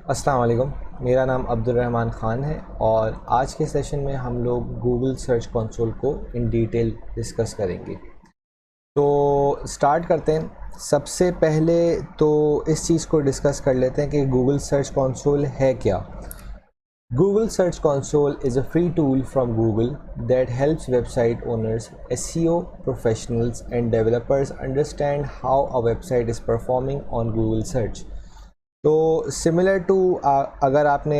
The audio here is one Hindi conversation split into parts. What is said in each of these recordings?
अस्सलाम वालेकुम। मेरा नाम अब्दुल रहमान ख़ान है और आज के सेशन में हम लोग गूगल सर्च कंसोल को इन डिटेल डिस्कस करेंगे। तो स्टार्ट करते हैं। सबसे पहले तो इस चीज़ को डिस्कस कर लेते हैं कि गूगल सर्च कंसोल है क्या। Google Search Console is a free tool from Google that helps website owners, SEO professionals and developers understand how a website is performing on Google Search। तो सिमिलर टू अगर आपने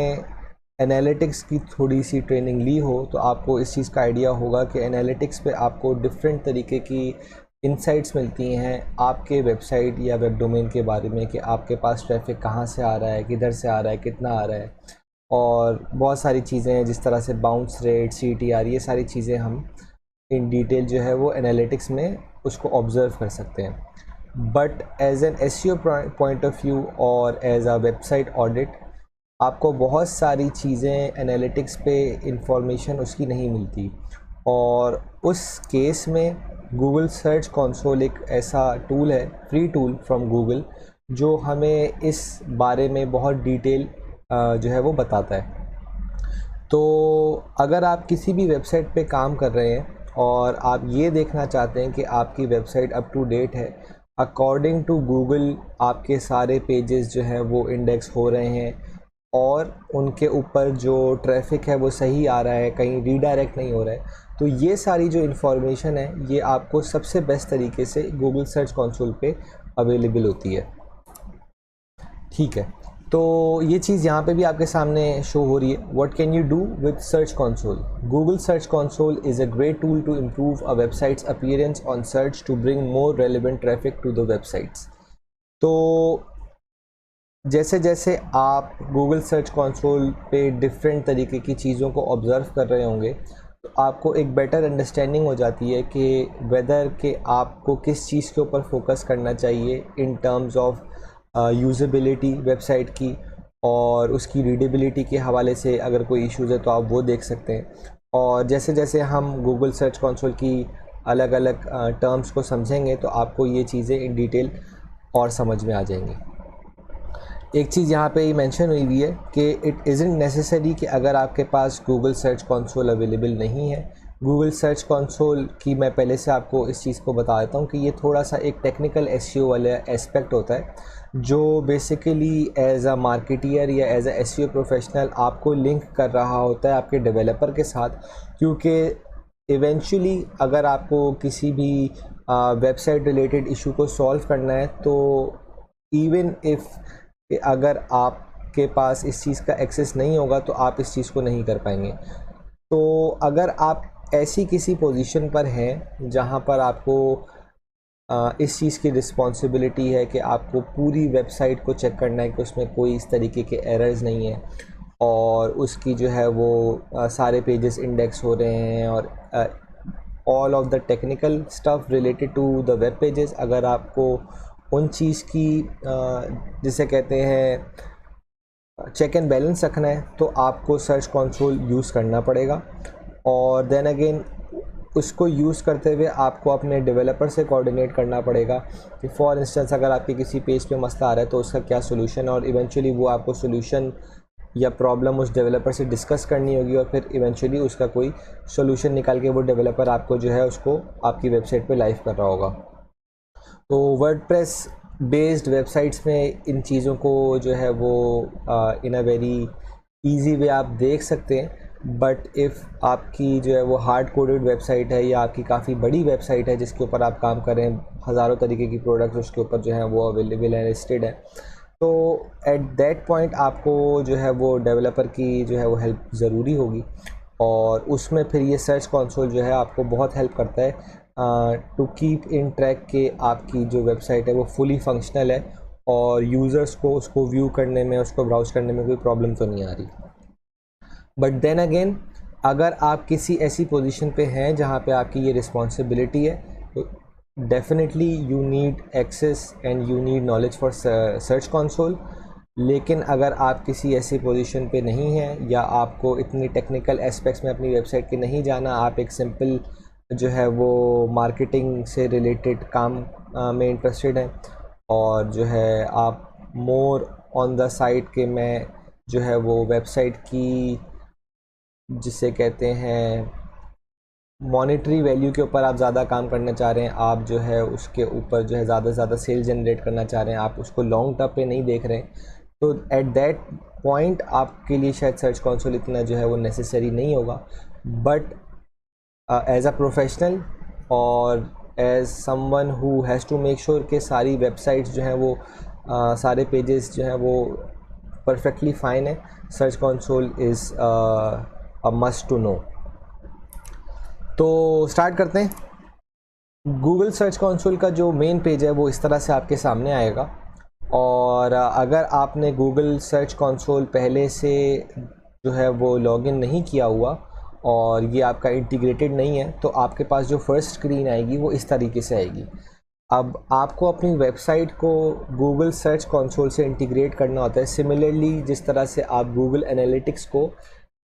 एनालिटिक्स की थोड़ी सी ट्रेनिंग ली हो तो आपको इस चीज़ का आइडिया होगा कि एनालिटिक्स पे आपको डिफरेंट तरीके की इंसाइट्स मिलती हैं आपके वेबसाइट या वेब डोमेन के बारे में कि आपके पास ट्रैफिक कहाँ से आ रहा है, किधर से आ रहा है, कितना आ रहा है, और बहुत सारी चीज़ें हैं जिस तरह से बाउंस रेट, CTR, ये सारी चीज़ें हम इन डिटेल जो है वो एनालिटिक्स में उसको ऑब्ज़र्व कर सकते हैं। But as an SEO point of view और एज अ वेबसाइट ऑडिट आपको बहुत सारी चीज़ें एनालिटिक्स पे इंफॉर्मेशन उसकी नहीं मिलती, और उस केस में गूगल सर्च कंसोल एक ऐसा टूल है, फ्री टूल फ्रॉम गूगल, जो हमें इस बारे में बहुत डिटेल जो है वो बताता है। तो अगर आप किसी भी वेबसाइट पे काम कर रहे हैं और आप ये देखना चाहते हैं कि आपकी वेबसाइट अप टू डेट है, अकॉर्डिंग टू गूगल आपके सारे पेजेस जो हैं वो इंडेक्स हो रहे हैं और उनके ऊपर जो ट्रैफिक है वो सही आ रहा है, कहीं रीडायरेक्ट नहीं हो रहा है, तो ये सारी जो इन्फॉर्मेशन है ये आपको सबसे बेस्ट तरीके से गूगल सर्च कंसोल पे अवेलेबल होती है। ठीक है, तो ये चीज़ यहाँ पे भी आपके सामने शो हो रही है। What can you do with search console? Google search console is a great tool to improve a website's appearance on search to bring more relevant traffic to the websites. तो जैसे जैसे आप गूगल सर्च कंसोल पे डिफरेंट तरीके की चीज़ों को ऑब्ज़र्व कर रहे होंगे तो आपको एक बेटर अंडरस्टैंडिंग हो जाती है कि वेदर के आपको किस चीज़ के ऊपर फोकस करना चाहिए इन टर्म्स ऑफ यूज़ेबिलिटी वेबसाइट की, और उसकी रीडेबिलिटी के हवाले से अगर कोई इश्यूज़ है तो आप वो देख सकते हैं। और जैसे जैसे हम गूगल सर्च कंसोल की अलग अलग टर्म्स को समझेंगे तो आपको ये चीज़ें इन डिटेल और समझ में आ जाएंगी। एक चीज़ यहाँ पे मेंशन हुई हुई है कि इट इज़ंट नेसेसरी कि अगर आपके पास गूगल सर्च कंसोल अवेलेबल नहीं है। गूगल सर्च कंसोल की मैं पहले से आपको इस चीज़ को बता देता हूँ कि ये थोड़ा सा एक टेक्निकल SEO वाला एस्पेक्ट होता है, जो बेसिकली एज अ मार्केटियर या एज अ SEO प्रोफेशनल आपको लिंक कर रहा होता है आपके डेवलपर के साथ, क्योंकि इवेंचुअली अगर आपको किसी भी वेबसाइट रिलेटेड इशू को सॉल्व करना है तो इवन इफ़ अगर आपके पास इस चीज़ का एक्सेस नहीं होगा तो आप इस चीज़ को नहीं कर पाएंगे। तो अगर आप ऐसी किसी पोजीशन पर हैं जहां पर आपको इस चीज़ की रिस्पॉन्सिबिलिटी है कि आपको पूरी वेबसाइट को चेक करना है कि उसमें कोई इस तरीके के एरर्स नहीं है और उसकी जो है वो सारे पेजेस इंडेक्स हो रहे हैं, और all of the technical stuff related to the web pages, अगर आपको उन चीज़ की जिसे कहते हैं चेक एंड बैलेंस रखना है तो आपको सर्च कंसोल यूज़ करना पड़ेगा। और देन अगेन उसको यूज़ करते हुए आपको अपने डेवलपर से कोऑर्डिनेट करना पड़ेगा कि फॉर इंस्टेंस अगर आपके किसी पेज पे मसला आ रहा है तो उसका क्या सोल्यूशन है, और इवेंचुअली वो आपको सोल्यूशन या प्रॉब्लम उस डेवलपर से डिस्कस करनी होगी और फिर इवेंचुअली उसका कोई सोल्यूशन निकाल के वो डेवलपर आपको जो है उसको आपकी वेबसाइट पे लाइव कर रहा होगा। तो वर्डप्रेस बेस्ड वेबसाइट्स में इन चीज़ों को जो है वो इन अ वेरी इजी वे आप देख सकते हैं। बट इफ़ आपकी जो है वो हार्ड कोडेड वेबसाइट है या आपकी काफ़ी बड़ी वेबसाइट है जिसके ऊपर आप काम कर रहे हैं, हज़ारों तरीके की प्रोडक्ट्स उसके ऊपर जो है वो अवेलेबल है, लिस्टेड है, तो एट दैट पॉइंट आपको जो है वो डेवलपर की जो है वो हेल्प ज़रूरी होगी। और उसमें फिर ये सर्च कंसोल जो है आपको बहुत हेल्प करता है टू कीप इन ट्रैक के आपकी जो वेबसाइट है वो फुली फंक्शनल है और यूज़र्स को उसको व्यू करने में, उसको ब्राउज़ करने में कोई प्रॉब्लम तो नहीं आ रही। बट देन अगेन अगर आप किसी ऐसी पोजीशन पे हैं जहाँ पे आपकी ये रिस्पॉन्सिबिलिटी है तो definitely you need access and you need knowledge for search console. लेकिन अगर आप किसी ऐसी पोजीशन पे नहीं हैं या आपको इतनी टेक्निकल एस्पेक्ट्स में अपनी वेबसाइट के नहीं जाना, आप एक सिंपल जो है वो मार्केटिंग से रिलेटेड काम में इंटरेस्टेड हैं और जो है आप मोर ऑन द साइट के मैं जो है वो वेबसाइट की जिसे कहते हैं मॉनेटरी वैल्यू के ऊपर आप ज़्यादा काम करना चाह रहे हैं, आप जो है उसके ऊपर जो है ज़्यादा से ज़्यादा सेल जनरेट करना चाह रहे हैं, आप उसको लॉन्ग टर्म पे नहीं देख रहे हैं, तो एट दैट पॉइंट आपके लिए शायद सर्च कंसोल इतना जो है वो नेसेसरी नहीं होगा। बट एज अ प्रोफेशनल और as someone who has to make sure कि सारी वेबसाइट्स जो हैं वो सारे पेजेस जो हैं वो परफेक्टली फ़ाइन है, search console is a must to know. तो स्टार्ट करते हैं। गूगल सर्च कंसोल का जो मेन पेज है वो इस तरह से आपके सामने आएगा, और अगर आपने गूगल सर्च कंसोल पहले से जो है वो लॉगिन नहीं किया हुआ और ये आपका इंटीग्रेटेड नहीं है, तो आपके पास जो फर्स्ट स्क्रीन आएगी वो इस तरीके से आएगी। अब आपको अपनी वेबसाइट को गूगल सर्च कंसोल से इंटीग्रेट करना होता है, सिमिलरली जिस तरह से आप गूगल एनालिटिक्स को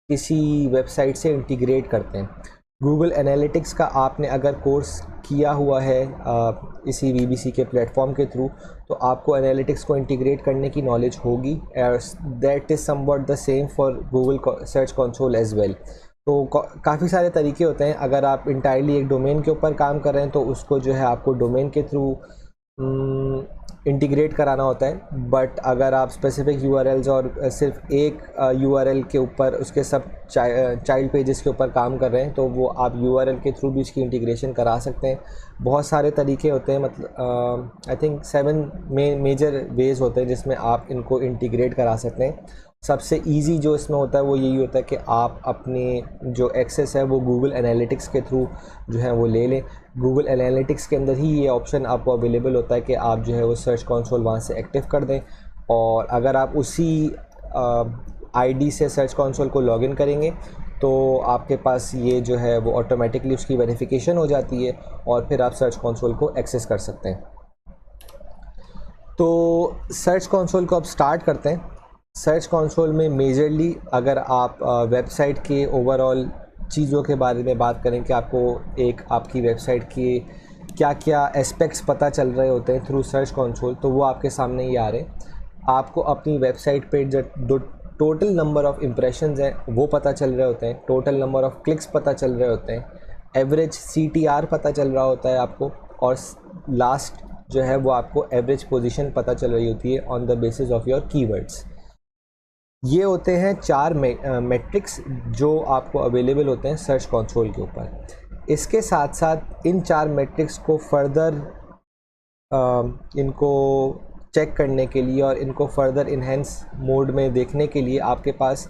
किसी वेबसाइट से इंटीग्रेट करते हैं। गूगल एनालिटिक्स का आपने अगर कोर्स किया हुआ है इसी वीबीसी के प्लेटफॉर्म के थ्रू, तो आपको एनालिटिक्स को इंटीग्रेट करने की नॉलेज होगी। That is somewhat the same for Google search console as well. तो काफ़ी सारे तरीके होते हैं। अगर आप इंटायरली एक डोमेन के ऊपर काम कर रहे हैं तो उसको जो है आपको डोमेन के थ्रू इंटीग्रेट कराना होता है। बट अगर आप स्पेसिफिक यूआरएल्स और सिर्फ एक यूआरएल के ऊपर उसके सब चाइल्ड पेजेस के ऊपर काम कर रहे हैं, तो वो आप यूआरएल के थ्रू भी इसकी इंटीग्रेशन करा सकते हैं। बहुत सारे तरीके होते हैं, मतलब आई थिंक 7 मेजर वेज होते हैं जिसमें आप इनको इंटीग्रेट करा सकते हैं। सबसे इजी जो इसमें होता है वो यही होता है कि आप अपने जो एक्सेस है वो गूगल एनालिटिक्स के थ्रू जो है वो ले लें। गूगल एनालिटिक्स के अंदर ही ये ऑप्शन आपको अवेलेबल होता है कि आप जो है वो सर्च कंसोल वहाँ से एक्टिव कर दें, और अगर आप उसी आईडी से सर्च कंसोल को लॉगिन करेंगे तो आपके पास ये जो है वो ऑटोमेटिकली उसकी वेरिफिकेशन हो जाती है और फिर आप सर्च कंसोल को एक्सेस कर सकते हैं। तो सर्च कंसोल को अब स्टार्ट करते हैं। सर्च कंसोल में मेजरली अगर आप वेबसाइट के ओवरऑल चीज़ों के बारे में बात करें कि आपको एक आपकी वेबसाइट के क्या क्या एस्पेक्ट्स पता चल रहे होते हैं थ्रू सर्च कंसोल, तो वो आपके सामने ही आ रहे हैं। आपको अपनी वेबसाइट पे जो टोटल नंबर ऑफ़ इम्प्रेशंस हैं वो पता चल रहे होते हैं, टोटल नंबर ऑफ़ क्लिक्स पता चल रहे होते हैं, एवरेज CTR पता चल रहा होता है आपको, और लास्ट जो है वो आपको एवरेज पोजीशन पता चल रही होती है on the basis of your keywords. ये होते हैं 4 मैट्रिक्स जो आपको अवेलेबल होते हैं सर्च कंसोल के ऊपर। इसके साथ साथ इन 4 मैट्रिक्स को फर्दर इनको चेक करने के लिए और इनको फर्दर इन्हेंस मोड में देखने के लिए आपके पास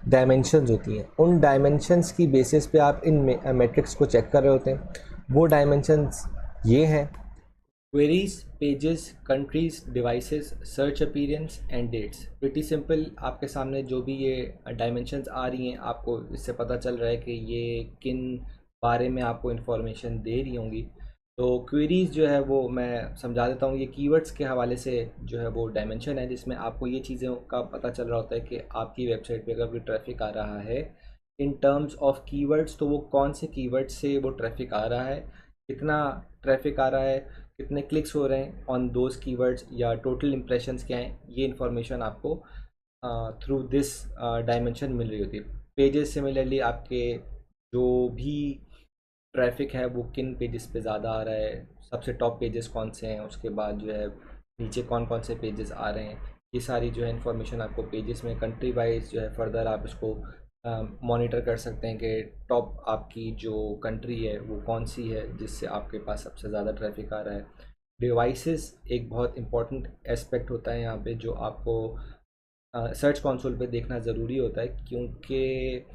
डायमेंशंस होती हैं। उन डायमेंशंस की बेसिस पे आप इन मैट्रिक्स को चेक कर रहे होते हैं। वो डायमेंशंस ये हैं: queries, pages, countries, devices, search appearance and dates. Pretty simple, आपके सामने जो भी ये डायमेंशंस आ रही हैं आपको इससे पता चल रहा है कि ये किन बारे में आपको इन्फॉर्मेशन दे रही होंगी। तो क्वेरीज जो है वो मैं समझा देता हूँ। ये कीवर्ड्स के हवाले से जो है वो डायमेंशन है जिसमें आपको ये चीज़ों का पता चल रहा होता है कि आपकी वेबसाइट पे अगर कोई ट्रैफिक आ रहा है इन टर्म्स ऑफ कीवर्ड्स, तो वो कौन से कीवर्ड्स से वो ट्रैफिक आ रहा है, कितना ट्रैफिक आ रहा है, कितने क्लिक्स हो रहे हैं ऑन दोज कीवर्ड्स, या टोटल इम्प्रेशंस क्या हैं। ये इन्फॉर्मेशन आपको थ्रू दिस डायमेंशन मिल रही होती है। पेजेस सिमिलरली आपके जो भी ट्रैफिक है वो किन पेजेस पे ज़्यादा आ रहा है, सबसे टॉप पेजेस कौन से हैं, उसके बाद जो है नीचे कौन कौन से पेजेस आ रहे हैं, ये सारी जो है इन्फॉर्मेशन आपको पेजेस में कंट्री वाइज जो है फर्दर आप इसको मॉनिटर कर सकते हैं कि टॉप आपकी जो कंट्री है वो कौन सी है जिससे आपके पास सबसे ज़्यादा ट्रैफिक आ रहा है। डिवाइसेस एक बहुत इंपॉर्टेंट एस्पेक्ट होता है यहाँ पे जो आपको सर्च कंसोल पे देखना ज़रूरी होता है, क्योंकि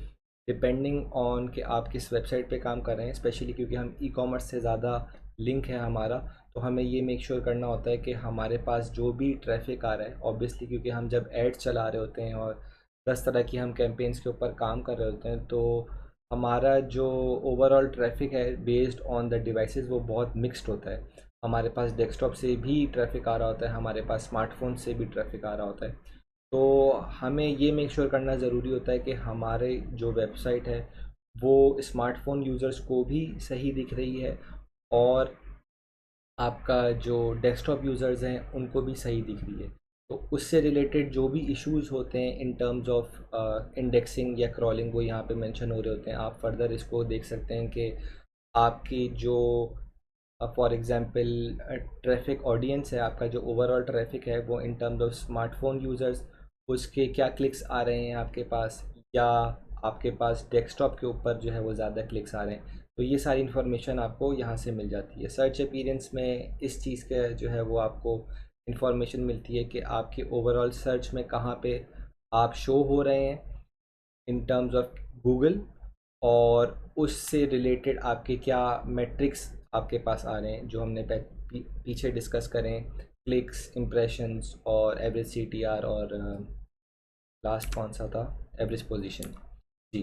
डिपेंडिंग ऑन कि आप किस वेबसाइट पे काम कर रहे हैं, स्पेशली क्योंकि हम ई कॉमर्स से ज़्यादा लिंक है हमारा, तो हमें ये मेक श्योर करना होता है कि हमारे पास जो भी ट्रैफिक आ रहा है, ऑब्वियसली क्योंकि हम जब एड्स चला रहे होते हैं और 10 तरह की हम कैंपेन्स के ऊपर काम कर रहे होते हैं, तो हमारा जो ओवरऑल ट्रैफिक है बेस्ड ऑन द डिवाइसेस वो बहुत मिक्स्ड होता है। हमारे पास डेस्कटॉप से भी ट्रैफिक आ रहा होता है, हमारे पास स्मार्टफोन से भी ट्रैफिक आ रहा होता है। तो हमें ये मेक श्योर करना ज़रूरी होता है कि हमारे जो वेबसाइट है वो स्मार्टफोन यूज़र्स को भी सही दिख रही है और आपका जो डेस्कटॉप यूज़र्स हैं उनको भी सही दिख रही है। तो उससे रिलेटेड जो भी इश्यूज़ होते हैं इन टर्म्स ऑफ इंडेक्सिंग या क्रॉलिंग, वो यहाँ पे मेंशन हो रहे होते हैं। आप फर्दर इसको देख सकते हैं कि आपकी जो फॉर एग्ज़ाम्पल ट्रैफिक ऑडियंस है, आपका जो ओवरऑल ट्रैफिक है वो इन टर्म्स ऑफ स्मार्टफोन यूज़र्स, उसके क्या क्लिक्स आ रहे हैं आपके पास, या आपके पास डेस्कटॉप के ऊपर जो है वो ज़्यादा क्लिक्स आ रहे हैं। तो ये सारी इन्फॉर्मेशन आपको यहाँ से मिल जाती है। सर्च अपीयरेंस में इस चीज़ का जो है वो आपको इन्फॉर्मेशन मिलती है कि आपके ओवरऑल सर्च में कहाँ पे आप शो हो रहे हैं इन टर्म्स ऑफ गूगल, और उससे रिलेटेड आपके क्या मैट्रिक्स आपके पास आ रहे हैं, जो हमने पीछे डिस्कस करें, क्लिक्स, इम्प्रेशंस और एवरेज CTR, और लास्ट कौन सा था, एवरेज पोजीशन। जी,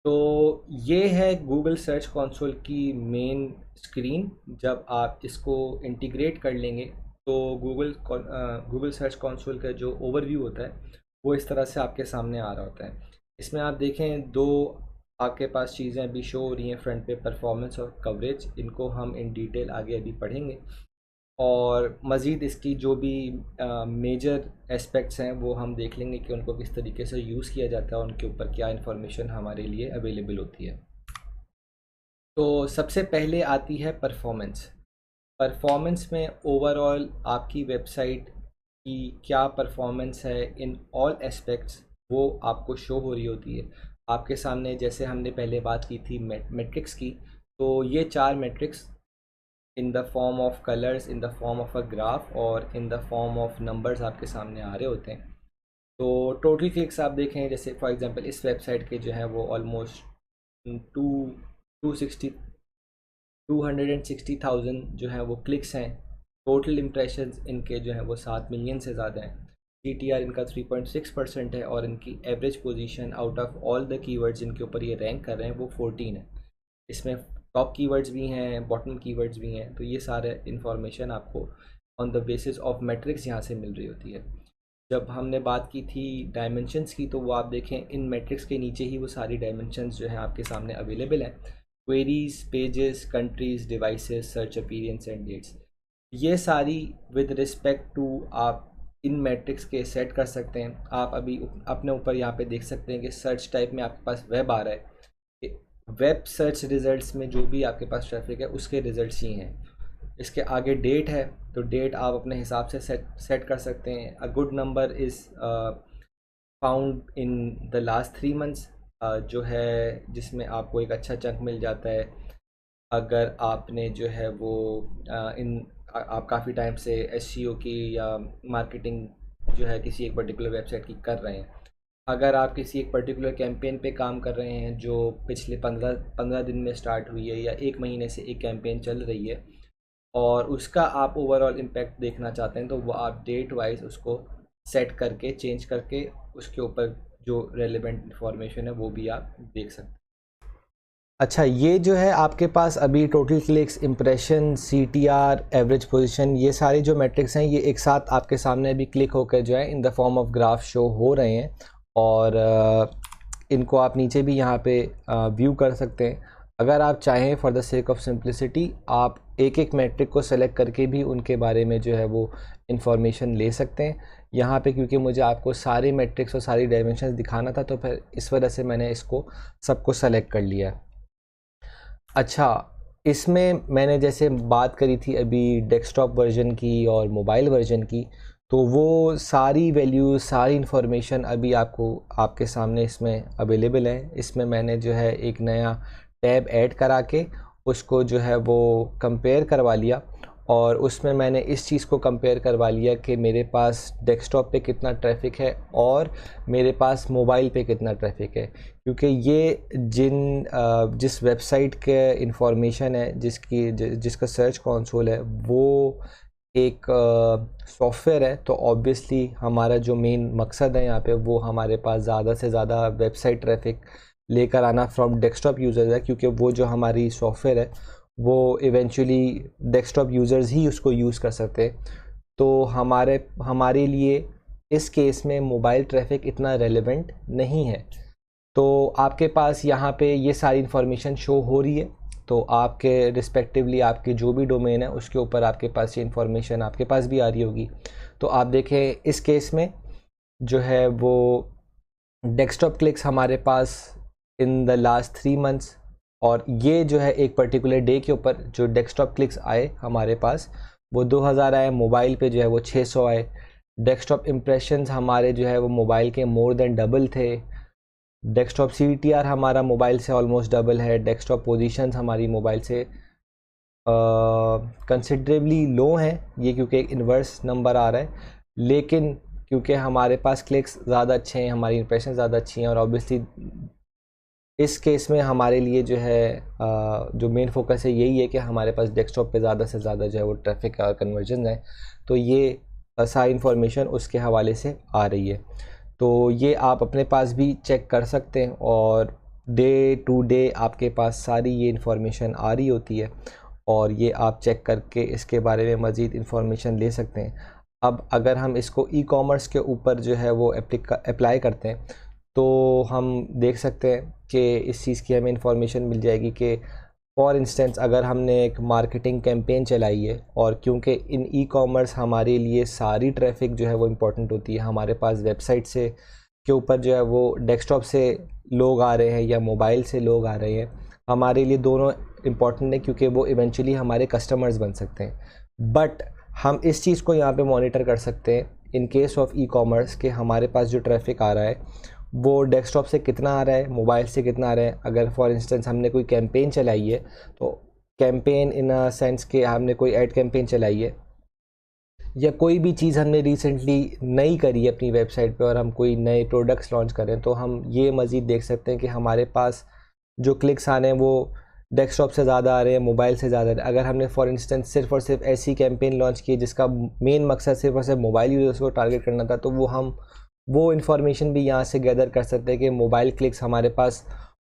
तो ये है गूगल सर्च कंसोल की मेन स्क्रीन। जब आप इसको इंटीग्रेट कर लेंगे तो गूगल सर्च कंसोल का जो ओवरव्यू होता है वो इस तरह से आपके सामने आ रहा होता है। इसमें आप देखें दो आपके पास चीज़ें अभी शो हो रही हैं फ्रंट पे, परफॉर्मेंस और कवरेज। इनको हम इन डिटेल आगे अभी पढ़ेंगे, और मज़ीद इसकी जो भी मेजर एस्पेक्ट्स हैं वो हम देख लेंगे कि उनको किस तरीके से यूज़ किया जाता है, उनके ऊपर क्या इन्फॉर्मेशन हमारे लिए अवेलेबल होती है। तो सबसे पहले आती है परफॉर्मेंस। परफॉर्मेंस में ओवरऑल आपकी वेबसाइट की क्या परफॉर्मेंस है इन ऑल एस्पेक्ट्स, वो आपको शो हो रही होती है आपके सामने। जैसे हमने पहले बात की थी मैट्रिक्स की, तो ये 4 matrix in the form of colours, in the form of a graph और in the form of numbers आपके सामने आ रहे होते हैं। तो टोटल क्लिक्स आप देखें, जैसे फॉर एग्जांपल इस वेबसाइट के जो है वो ऑलमोस्ट 260,000 जो है वो क्लिक्स हैं। टोटल इम्प्रेशंस इनके जो है वो 7 मिलियन से ज़्यादा हैं। CTR इनका 3.6% है, और इनकी average position out of all the keywords इनके ऊपर ये रैंक कर रहे हैं वो 14 है। इसमें टॉप कीवर्ड्स भी हैं, बॉटम कीवर्ड्स भी हैं। तो ये सारे इन्फॉर्मेशन आपको on the basis of matrix यहाँ से मिल रही होती है। जब हमने बात की थी डायमेंशंस की, तो वो आप देखें इन मैट्रिक्स के नीचे ही वो सारी डायमेंशंस जो है आपके सामने अवेलेबल हैं। Queries, pages, countries, devices, search appearance and dates, ये सारी विद रिस्पेक्ट टू आप इन मैट्रिक्स के सेट कर सकते हैं। आप अभी अपने ऊपर यहाँ पे देख सकते हैं कि सर्च टाइप में आपके पास वेब आ रहा है। वेब सर्च रिज़ल्ट्स में जो भी आपके पास ट्रैफिक है उसके रिज़ल्ट्स ही हैं। इसके आगे डेट है, तो डेट आप अपने हिसाब से सेट कर सकते हैं। A good number is found in the last 3 months, जो है जिसमें आपको एक अच्छा चंक मिल जाता है अगर आपने जो है वो आप काफ़ी टाइम से SEO की या मार्केटिंग जो है किसी एक पर्टिकुलर वेबसाइट की कर रहे हैं। अगर आप किसी एक पर्टिकुलर कैंपेन पे काम कर रहे हैं जो पिछले 15 दिन में स्टार्ट हुई है, या 1 महीने से एक कैंपेन चल रही है, और उसका आप ओवरऑल इम्पैक्ट देखना चाहते हैं, तो वो आप डेट वाइज उसको सेट करके, चेंज करके, उसके ऊपर जो रेलेवेंट इंफॉर्मेशन है वो भी आप देख सकते हैं। अच्छा, ये जो है आपके पास अभी total clicks, impression, CTR, average position, ये सारे जो मैट्रिक्स हैं ये एक साथ आपके सामने अभी क्लिक होकर जो है इन the form of graph show हो रहे हैं, और इनको आप नीचे भी यहाँ पे व्यू कर सकते हैं। अगर आप चाहें for the sake of simplicity आप एक एक मैट्रिक को सेलेक्ट करके भी उनके बारे में जो है वो इन्फॉर्मेशन ले सकते हैं। यहाँ पे क्योंकि मुझे आपको सारे मैट्रिक्स और सारी डायमेंशंस दिखाना था, तो फिर इस वजह से मैंने इसको सबको सेलेक्ट कर लिया। अच्छा, इसमें मैंने जैसे बात करी थी अभी डेस्कटॉप वर्जन की और मोबाइल वर्जन की, तो वो सारी वैल्यूज़, सारी इन्फॉर्मेशन अभी आपको आपके सामने इसमें अवेलेबल है। इसमें मैंने जो है एक नया टैब ऐड करा के उसको जो है वो कंपेयर करवा लिया, और उसमें मैंने इस चीज़ को कंपेयर करवा लिया कि मेरे पास डेस्कटॉप पे कितना ट्रैफिक है और मेरे पास मोबाइल पे कितना ट्रैफिक है। क्योंकि ये जिस वेबसाइट के इंफॉर्मेशन है, जिसका सर्च कंसोल है, वो एक सॉफ्टवेयर है, तो ऑब्वियसली हमारा जो मेन मकसद है यहाँ पे वो हमारे पास ज़्यादा से ज़्यादा वेबसाइट ट्रैफिक लेकर आना फ्रॉम डेस्कटॉप यूज़र्स है, क्योंकि वो जो हमारी सॉफ्टवेयर है वो इवेंचुअली डेस्कटॉप यूज़र्स ही उसको यूज़ कर सकते हैं। तो हमारे लिए इस केस में मोबाइल ट्रैफिक इतना रेलेवेंट नहीं है। तो आपके पास यहाँ पे ये सारी इन्फॉर्मेशन शो हो रही है, तो आपके रिस्पेक्टिवली आपके जो भी डोमेन है उसके ऊपर आपके पास ये इन्फॉर्मेशन आपके पास भी आ रही होगी। तो आप देखें इस केस में जो है वो डेस्कटॉप क्लिक्स हमारे पास इन द लास्ट 3 मंथ्स, और ये जो है एक पर्टिकुलर डे के ऊपर जो डेस्कटॉप क्लिक्स आए हमारे पास वो 2000 आए, मोबाइल पे जो है वो 600 आए। डेस्कटॉप इम्प्रेशंस हमारे जो है वो मोबाइल के मोर देन डबल थे। डेस्कटॉप CTR हमारा मोबाइल से ऑलमोस्ट डबल है। डेस्कटॉप पोजीशंस हमारी मोबाइल से कंसिडरेबली लो हैं, ये क्योंकि एक इन्वर्स नंबर आ रहा है, लेकिन क्योंकि हमारे पास क्लिक्स ज़्यादा अच्छे हैं, हमारी इंप्रेशन ज़्यादा अच्छी हैं, और ऑब्वियसली इस केस में हमारे लिए जो है जो मेन फोकस है यही है कि हमारे पास डेस्कटॉप पे ज़्यादा से ज़्यादा जो है वो ट्रैफिक और कन्वर्जन है। तो ये सारी इंफॉर्मेशन उसके हवाले से आ रही है। तो ये आप अपने पास भी चेक कर सकते हैं, और डे टू डे आपके पास सारी ये इंफॉर्मेशन आ रही होती है, और ये आप चेक करके इसके बारे में मज़ीद इंफॉर्मेशन ले सकते हैं। अब अगर हम इसको ई-कॉमर्स के ऊपर जो है वो अप्लाई करते हैं तो हम देख सकते हैं कि इस चीज़ की हमें इंफॉर्मेशन मिल जाएगी कि फॉर इंस्टेंस अगर हमने एक मार्केटिंग कैंपेन चलाई है, और क्योंकि इन ई-कॉमर्स हमारे लिए सारी ट्रैफिक जो है वो इम्पोर्टेंट होती है, हमारे पास वेबसाइट से के ऊपर जो है वो डेस्कटॉप से लोग आ रहे हैं या मोबाइल से लोग आ रहे हैं, हमारे लिए दोनों इम्पॉर्टेंट है क्योंकि वो इवेंचुअली हमारे कस्टमर्स बन सकते हैं। बट हम इस चीज़ को यहाँ पे मॉनिटर कर सकते हैं इन केस ऑफ ई-कॉमर्स कि हमारे पास जो ट्रैफिक आ रहा है वो डेस्कटॉप से कितना आ रहा है, मोबाइल से कितना आ रहा है। अगर फॉर इंस्टेंस हमने कोई कैंपेन चलाई है, तो कैंपेन इन अ सेंस कि हमने कोई ऐड कैंपेन चलाई है या कोई भी चीज़ हमने रिसेंटली नई करी है अपनी वेबसाइट पे, और हम कोई नए प्रोडक्ट्स लॉन्च करें, तो हम ये मज़ीद देख सकते हैं कि हमारे पास जो क्लिक्स आने हैं वो डेस्कटॉप से ज़्यादा आ रहे हैं, मोबाइल से ज़्यादा आ रहे हैं। अगर हमने फॉर इंस्टेंस सिर्फ और सिर्फ ऐसी कैंपेन लॉन्च की जिसका मेन मकसद सिर्फ और सिर्फ मोबाइल यूज़र्स को टारगेट करना था, तो वो इन्फॉर्मेशन भी यहाँ से गैदर कर सकते हैं कि मोबाइल क्लिक्स हमारे पास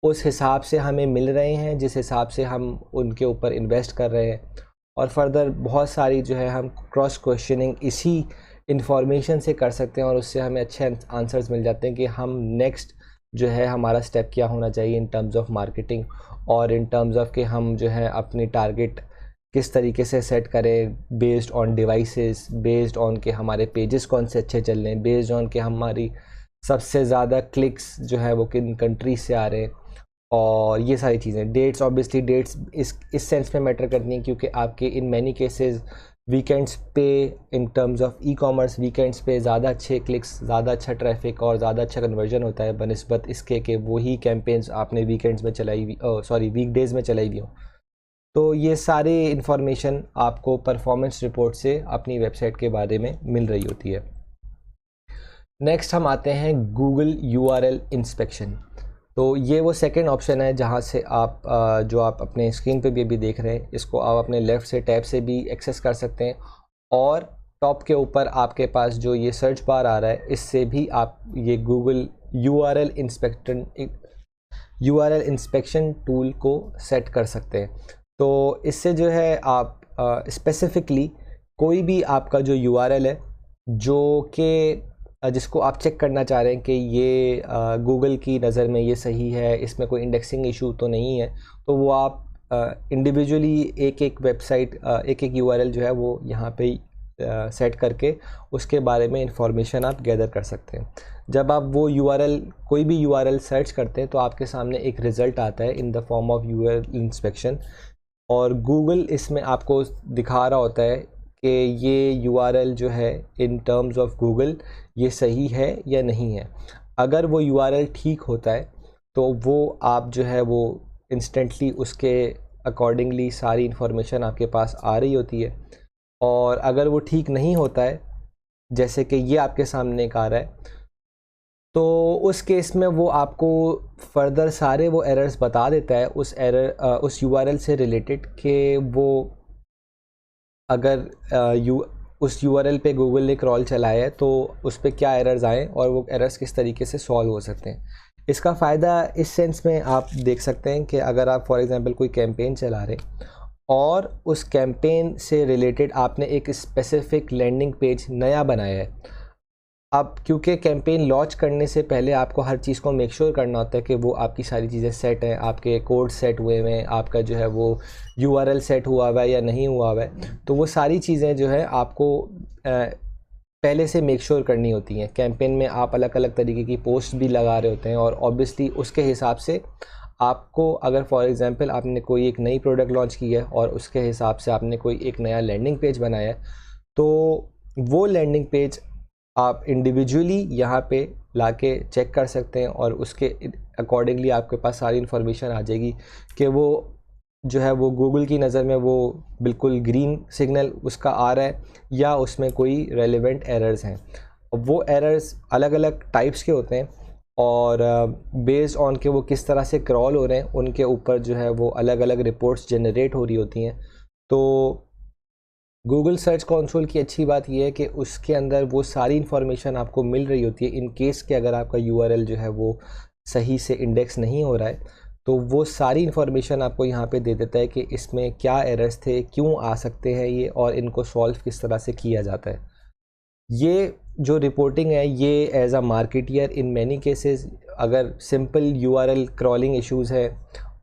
उस हिसाब से हमें मिल रहे हैं जिस हिसाब से हम उनके ऊपर इन्वेस्ट कर रहे हैं। और फर्दर बहुत सारी जो है हम क्रॉस क्वेश्चनिंग इसी इंफॉर्मेशन से कर सकते हैं, और उससे हमें अच्छे आंसर्स मिल जाते हैं कि हम नेक्स्ट जो है हमारा स्टेप क्या होना चाहिए इन टर्म्स ऑफ मार्केटिंग, और इन टर्म्स ऑफ कि हम जो है अपनी टारगेट किस तरीके से सेट करें based on devices, based on के हमारे पेजेस कौन से अच्छे चल रहे हैं, बेस्ड ऑन के हमारी सबसे ज़्यादा क्लिक्स जो है वो किन कंट्रीज से आ रहे हैं, और ये सारी चीज़ें। डेट्स, ऑब्वियसली डेट्स इस सेंस में मैटर करती हैं क्योंकि आपके इन मैनी केसेस वीकेंड्स पे in terms of e-commerce weekends पे ज़्यादा अच्छे क्लिक्स, ज़्यादा अच्छा ट्रैफिक और ज़्यादा अच्छा कन्वर्जन होता है बनिस्बत इसके कि वही कैंपेन्स आपने वीकेंड्स में चलाई हुई वीकडेज़ में चलाई हुई हों। तो ये सारे इंफॉर्मेशन आपको परफॉर्मेंस रिपोर्ट से अपनी वेबसाइट के बारे में मिल रही होती है। नेक्स्ट हम आते हैं गूगल URL इंस्पेक्शन। तो ये वो सेकंड ऑप्शन है जहाँ से आप जो आप अपने स्क्रीन पे भी अभी देख रहे हैं, इसको आप अपने लेफ़्ट से टैब से भी एक्सेस कर सकते हैं, और टॉप के ऊपर आपके पास जो ये सर्च बार आ रहा है इससे भी आप ये गूगल URL इंस्पेक्शन टूल को सेट कर सकते हैं। तो इससे जो है आप स्पेसिफ़िकली कोई भी आपका जो URL है जो कि जिसको आप चेक करना चाह रहे हैं कि ये गूगल की नज़र में ये सही है, इसमें कोई इंडेक्सिंग इशू तो नहीं है, तो वो आप इंडिविजुअली एक वेबसाइट एक URL जो है वो यहाँ पे सेट करके उसके बारे में इंफॉर्मेशन आप गैदर कर सकते हैं। जब आप वो URL कोई भी URL सर्च करते हैं तो आपके सामने एक रिज़ल्ट आता है इन the form of URL inspection, और गूगल इसमें आपको दिखा रहा होता है कि ये URL जो है इन टर्म्स ऑफ गूगल ये सही है या नहीं है। अगर वो URL ठीक होता है तो वो आप जो है वो इंस्टेंटली उसके अकॉर्डिंगली सारी इन्फॉर्मेशन आपके पास आ रही होती है, और अगर वो ठीक नहीं होता है जैसे कि ये आपके सामने एक आ रहा है, तो उस केस में वो आपको फर्दर सारे वो एरर्स बता देता है उस URL से रिलेटेड कि वो अगर उस URL पे गूगल ने क्रॉल चलाया है तो उस पर क्या एरर्स आए और वो एरर्स किस तरीके से सॉल्व हो सकते हैं। इसका फ़ायदा इस सेंस में आप देख सकते हैं कि अगर आप फॉर एग्ज़ाम्पल कोई कैंपेन चला रहे और उस कैंपेन से रिलेटेड आपने एक स्पेसिफ़िक लैंडिंग पेज नया बनाया है, अब क्योंकि कैंपेन लॉन्च करने से पहले आपको हर चीज़ को मेक श्योर करना होता है कि वो आपकी सारी चीज़ें सेट हैं, आपके कोड सेट हुए हैं, आपका जो है वो URL सेट हुआ हुआ है या नहीं हुआ हुआ है। तो वो सारी चीज़ें जो है आपको पहले से मेक श्योर करनी होती हैं। कैंपेन में आप अलग अलग तरीके की पोस्ट भी लगा रहे होते हैं और ऑब्वियसली उसके हिसाब से आपको, अगर फॉर एग्जांपल आपने कोई एक नई प्रोडक्ट लॉन्च की है और उसके हिसाब से आपने कोई एक नया लैंडिंग पेज बनाया है, तो वो लैंडिंग पेज आप इंडिविजुअली यहाँ पे लाके चेक कर सकते हैं और उसके अकॉर्डिंगली आपके पास सारी इन्फॉर्मेशन आ जाएगी कि वो जो है वो गूगल की नज़र में वो बिल्कुल ग्रीन सिग्नल उसका आ रहा है या उसमें कोई रेलेवेंट एरर्स हैं। वो एरर्स अलग अलग टाइप्स के होते हैं और बेस्ड ऑन के वो किस तरह से क्रॉल हो रहे हैं उनके ऊपर जो है वो अलग अलग रिपोर्ट्स जनरेट हो रही होती हैं। तो गूगल सर्च कंसोल की अच्छी बात यह है कि उसके अंदर वो सारी इन्फॉर्मेशन आपको मिल रही होती है इन केस के अगर आपका यूआरएल जो है वो सही से इंडेक्स नहीं हो रहा है, तो वो सारी इन्फॉर्मेशन आपको यहाँ पे दे देता है कि इसमें क्या एरर्स थे, क्यों आ सकते हैं ये, और इनको सॉल्व किस तरह से किया जाता है। ये जो रिपोर्टिंग है ये as a marketer in many cases, अगर सिंपल यूआरएल क्रॉलिंग इश्यूज़ है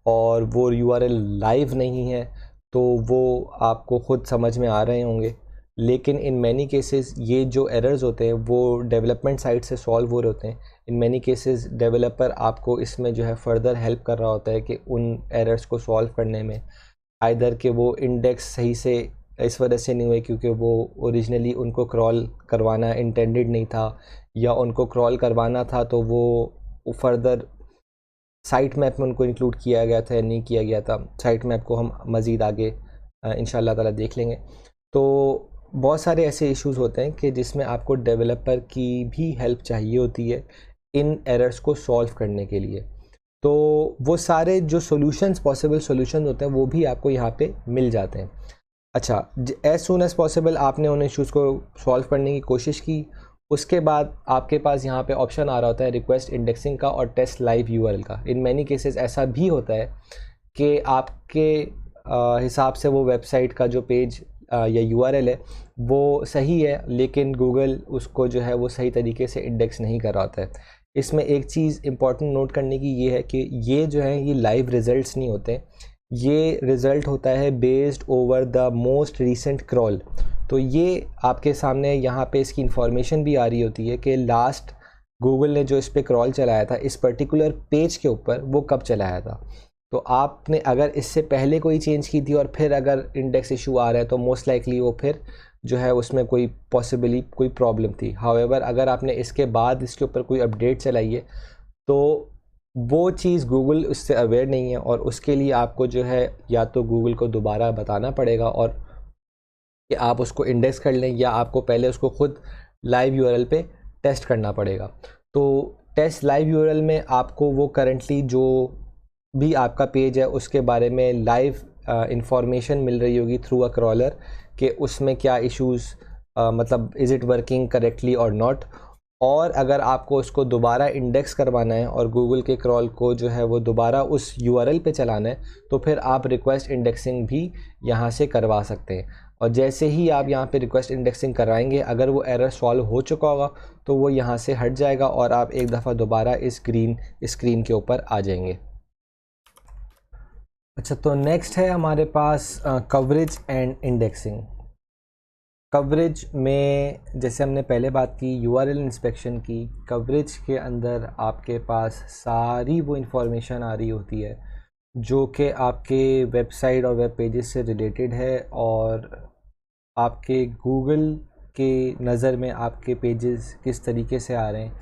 और वो यूआरएल लाइव नहीं है तो वो आपको ख़ुद समझ में आ रहे होंगे, लेकिन इन मैनी केसेस ये जो एरर्स होते हैं वो डेवलपमेंट साइड से सॉल्व हो रहे होते हैं। इन मैनी केसेस डेवलपर आपको इसमें जो है फर्दर हेल्प कर रहा होता है कि उन एरर्स को सॉल्व करने में, आइदर कि वो इंडेक्स सही से इस वजह से नहीं हुए क्योंकि वो ओरिजिनली उनको क्रॉल करवाना इंटेंडेड नहीं था, या उनको क्रॉल करवाना था तो वो फर्दर साइट मैप में उनको इंक्लूड किया गया था या नहीं किया गया था। साइट मैप को हम मज़ीद आगे इंशाल्लाह ताला देख लेंगे। तो बहुत सारे ऐसे इश्यूज़ होते हैं कि जिसमें आपको डेवलपर की भी हेल्प चाहिए होती है इन एरर्स को सॉल्व करने के लिए। तो वो सारे जो सॉल्यूशंस, पॉसिबल सॉल्यूशन होते हैं वो भी आपको यहाँ पे मिल जाते हैं। अच्छा, एज सून एज़ पॉसिबल आपने उन इश्यूज़ को सॉल्व करने की कोशिश की, उसके बाद आपके पास यहाँ पे ऑप्शन आ रहा होता है रिक्वेस्ट इंडेक्सिंग का और टेस्ट लाइव यूआरएल का। इन मैनी केसेस ऐसा भी होता है कि आपके हिसाब से वो वेबसाइट का जो पेज या यूआरएल है वो सही है, लेकिन गूगल उसको जो है वो सही तरीके से इंडेक्स नहीं कर रहा होता है। इसमें एक चीज़ इंपॉर्टेंट नोट करने की ये है कि ये जो है ये लाइव रिज़ल्ट्स नहीं होते, ये रिज़ल्ट होता है based over the most recent crawl. तो ये आपके सामने यहाँ पे इसकी इंफॉर्मेशन भी आ रही होती है कि लास्ट गूगल ने जो इस पे क्रॉल चलाया था इस पर्टिकुलर पेज के ऊपर वो कब चलाया था। तो आपने अगर इससे पहले कोई चेंज की थी और फिर अगर इंडेक्स इशू आ रहा है तो मोस्ट लाइकली वो फिर जो है उसमें कोई पॉसिबली कोई प्रॉब्लम थी। हाउएवर अगर आपने इसके बाद इसके ऊपर कोई अपडेट चलाई है तो वो चीज़ गूगल उससे अवेयर नहीं है और उसके लिए आपको जो है या तो गूगल को दोबारा बताना पड़ेगा और कि आप उसको इंडेक्स कर लें, या आपको पहले उसको खुद लाइव यूआरएल पे टेस्ट करना पड़ेगा। तो टेस्ट लाइव यूआरएल में आपको वो करंटली जो भी आपका पेज है उसके बारे में लाइव इंफॉर्मेशन मिल रही होगी थ्रू अ क्रॉलर कि उसमें क्या इश्यूज़, मतलब इज़ इट वर्किंग करेक्टली और नॉट। और अगर आपको उसको दोबारा इंडेक्स करवाना है और गूगल के क्रॉल को जो है वो दोबारा उस यूआरएल पे चलाना है तो फिर आप रिक्वेस्ट इंडेक्सिंग भी यहाँ से करवा सकते हैं। और जैसे ही आप यहाँ पे रिक्वेस्ट इंडेक्सिंग कराएंगे, अगर वो एरर सॉल्व हो चुका होगा तो वो यहाँ से हट जाएगा और आप एक दफ़ा दोबारा इस ग्रीन स्क्रीन के ऊपर आ जाएंगे। अच्छा, तो नेक्स्ट है हमारे पास कवरेज एंड इंडेक्सिंग। कवरेज में जैसे हमने पहले बात की यूआरएल इंस्पेक्शन की, कवरेज के अंदर आपके पास सारी वो इंफॉर्मेशन आ रही होती है जो कि आपके वेबसाइट और वेब पेजेस से रिलेटेड है और आपके गूगल के नज़र में आपके पेजेस किस तरीके से आ रहे हैं,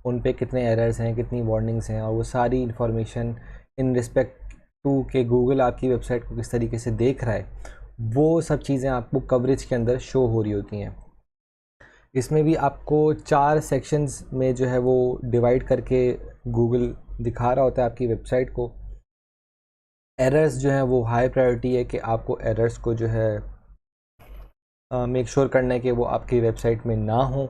उन पे कितने एरर्स हैं, कितनी वार्निंग्स हैं, और वो सारी इंफॉर्मेशन इन रिस्पेक्ट टू के गूगल आपकी वेबसाइट को किस तरीके से देख रहा है, वो सब चीज़ें आपको कवरेज के अंदर शो हो रही होती हैं। इसमें भी आपको 4 सेक्शंस में जो है वो डिवाइड करके गूगल दिखा रहा होता है आपकी वेबसाइट को। एरर्स जो है वो हाई प्रायोरिटी है कि आपको एरर्स को जो है मेक श्योर करना है कि वो आपकी वेबसाइट में ना हो।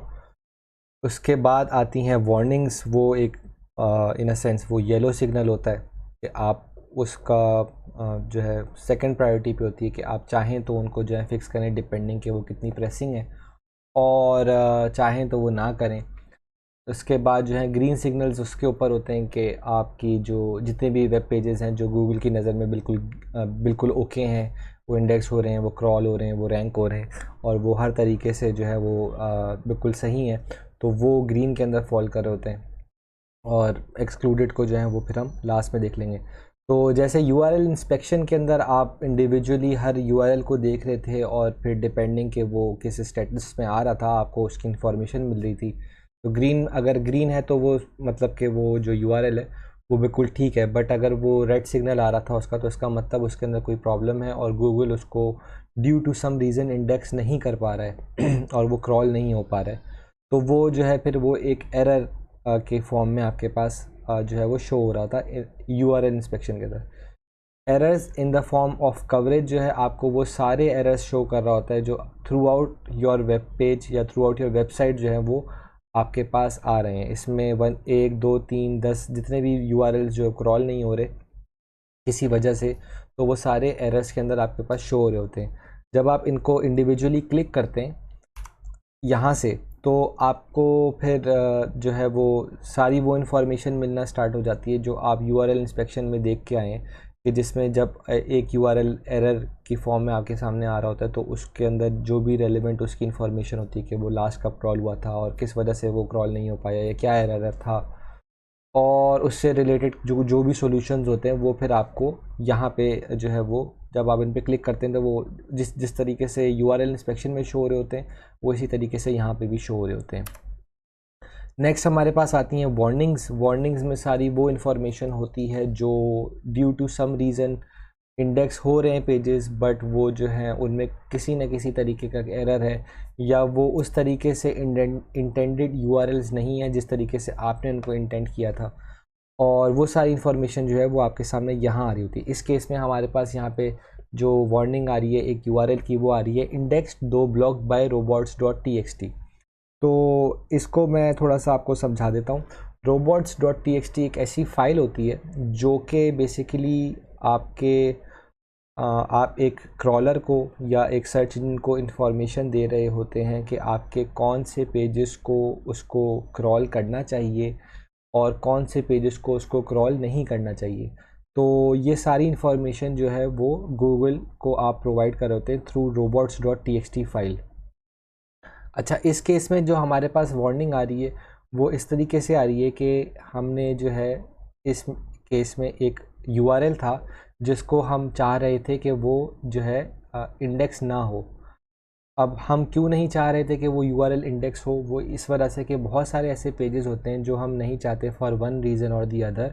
उसके बाद आती हैं वार्निंग्स, वो एक इन अ सेंस वो येलो सिग्नल होता है कि आप उसका जो है सेकंड प्रायोरिटी पे होती है कि आप चाहें तो उनको जो है फिक्स करें डिपेंडिंग कि वो कितनी प्रेसिंग है, और चाहें तो वो ना करें। उसके बाद जो है ग्रीन सिग्नल्स उसके ऊपर होते हैं कि आपकी जो जितने भी वेब पेजेस हैं जो गूगल की नज़र में बिल्कुल ओके हैं, वो इंडेक्स हो रहे हैं, वो क्रॉल हो रहे हैं, वो रैंक हो रहे हैं और वो हर तरीके से जो है वो बिल्कुल सही है, तो वो ग्रीन के अंदर फॉल कर रहे होते हैं। और एक्सक्लूडेड को जो है वो फिर हम लास्ट में देख लेंगे। तो जैसे URL इंस्पेक्शन के अंदर आप इंडिविजुअली हर URL को देख रहे थे और फिर डिपेंडिंग के वो किस स्टेटस में आ रहा था आपको उसकी इन्फॉर्मेशन मिल रही थी। तो ग्रीन, अगर ग्रीन है तो वो मतलब कि वो जो URL है वो बिल्कुल ठीक है, बट अगर वो रेड सिग्नल आ रहा था उसका, तो इसका मतलब उसके अंदर कोई प्रॉब्लम है और गूगल उसको due to some reason index नहीं कर पा रहा है और वो क्रॉल नहीं हो पा रहा है। तो वो जो है फिर वो एक एरर के फॉर्म में आपके पास जो है वो शो हो रहा था URL इंस्पेक्शन के अंदर। Errors in the form of coverage जो है आपको वो सारे एरर्स शो कर रहा होता है जो through out your web page या थ्रू आउट योर वेबसाइट जो है वो आपके पास आ रहे हैं। इसमें 1 2 3 10 जितने भी URLs जो क्रॉल नहीं हो रहे किसी वजह से, तो वो सारे एरर्स के अंदर आपके पास शो हो रहे होते हैं। जब आप इनको इंडिविजुअली क्लिक करते हैं यहाँ से, तो आपको फिर जो है वो सारी वो इन्फॉर्मेशन मिलना स्टार्ट हो जाती है जो आप URL इंस्पेक्शन में देख के आए हैं, कि जिसमें जब एक URL एरर की फॉर्म में आपके सामने आ रहा होता है तो उसके अंदर जो भी रेलेवेंट उसकी इन्फॉर्मेशन होती है कि वो लास्ट कब क्रॉल हुआ था और किस वजह से वो क्रॉल नहीं हो पाया या क्या एरर था, और उससे रिलेटेड जो जो भी सॉल्यूशंस होते हैं वो फिर आपको यहाँ पे जो है वो जब आप इन पे क्लिक करते हैं तो वो जिस जिस तरीके से URL इंस्पेक्शन में शो हो रहे होते हैं वो इसी तरीके से यहाँ पे भी शो हो रहे होते हैं। नेक्स्ट हमारे पास आती हैं वार्निंग्स। वार्निंग्स में सारी वो इन्फॉर्मेशन होती है जो due to some reason index हो रहे हैं पेजेस, बट वो जो हैं उनमें किसी न किसी तरीके का एरर है या वो उस तरीके से इंटेंडेड URLs नहीं है जिस तरीके से आपने उनको इंटेंड किया था, और वो सारी इन्फॉर्मेशन जो है वो आपके सामने यहाँ आ रही होती है। इस केस में हमारे पास यहाँ पे जो वार्निंग आ रही है एक URL की, वो आ रही है इंडेक्स 2 ब्लॉक बाय robots.txt। तो इसको मैं थोड़ा सा आपको समझा देता हूँ। robots.txt एक ऐसी फ़ाइल होती है जो कि बेसिकली आपके आप एक क्रॉलर को या एक सर्च इंजन को इन्फॉर्मेशन दे रहे होते हैं कि आपके कौन से पेजेस को उसको क्रॉल करना चाहिए और कौन से पेजेस को उसको क्रॉल नहीं करना चाहिए। तो ये सारी इन्फॉर्मेशन जो है वो गूगल को आप प्रोवाइड कर होते हैं थ्रू robots.txt फाइल। अच्छा, इस केस में जो हमारे पास वार्निंग आ रही है वो इस तरीके से आ रही है कि हमने जो है इस केस में एक URL था जिसको हम चाह रहे थे कि वो जो है इंडेक्स ना हो। अब हम क्यों नहीं चाह रहे थे कि वो URL इंडेक्स हो? वो इस वजह से कि बहुत सारे ऐसे पेजेस होते हैं जो हम नहीं चाहते फॉर वन रीज़न और दी अदर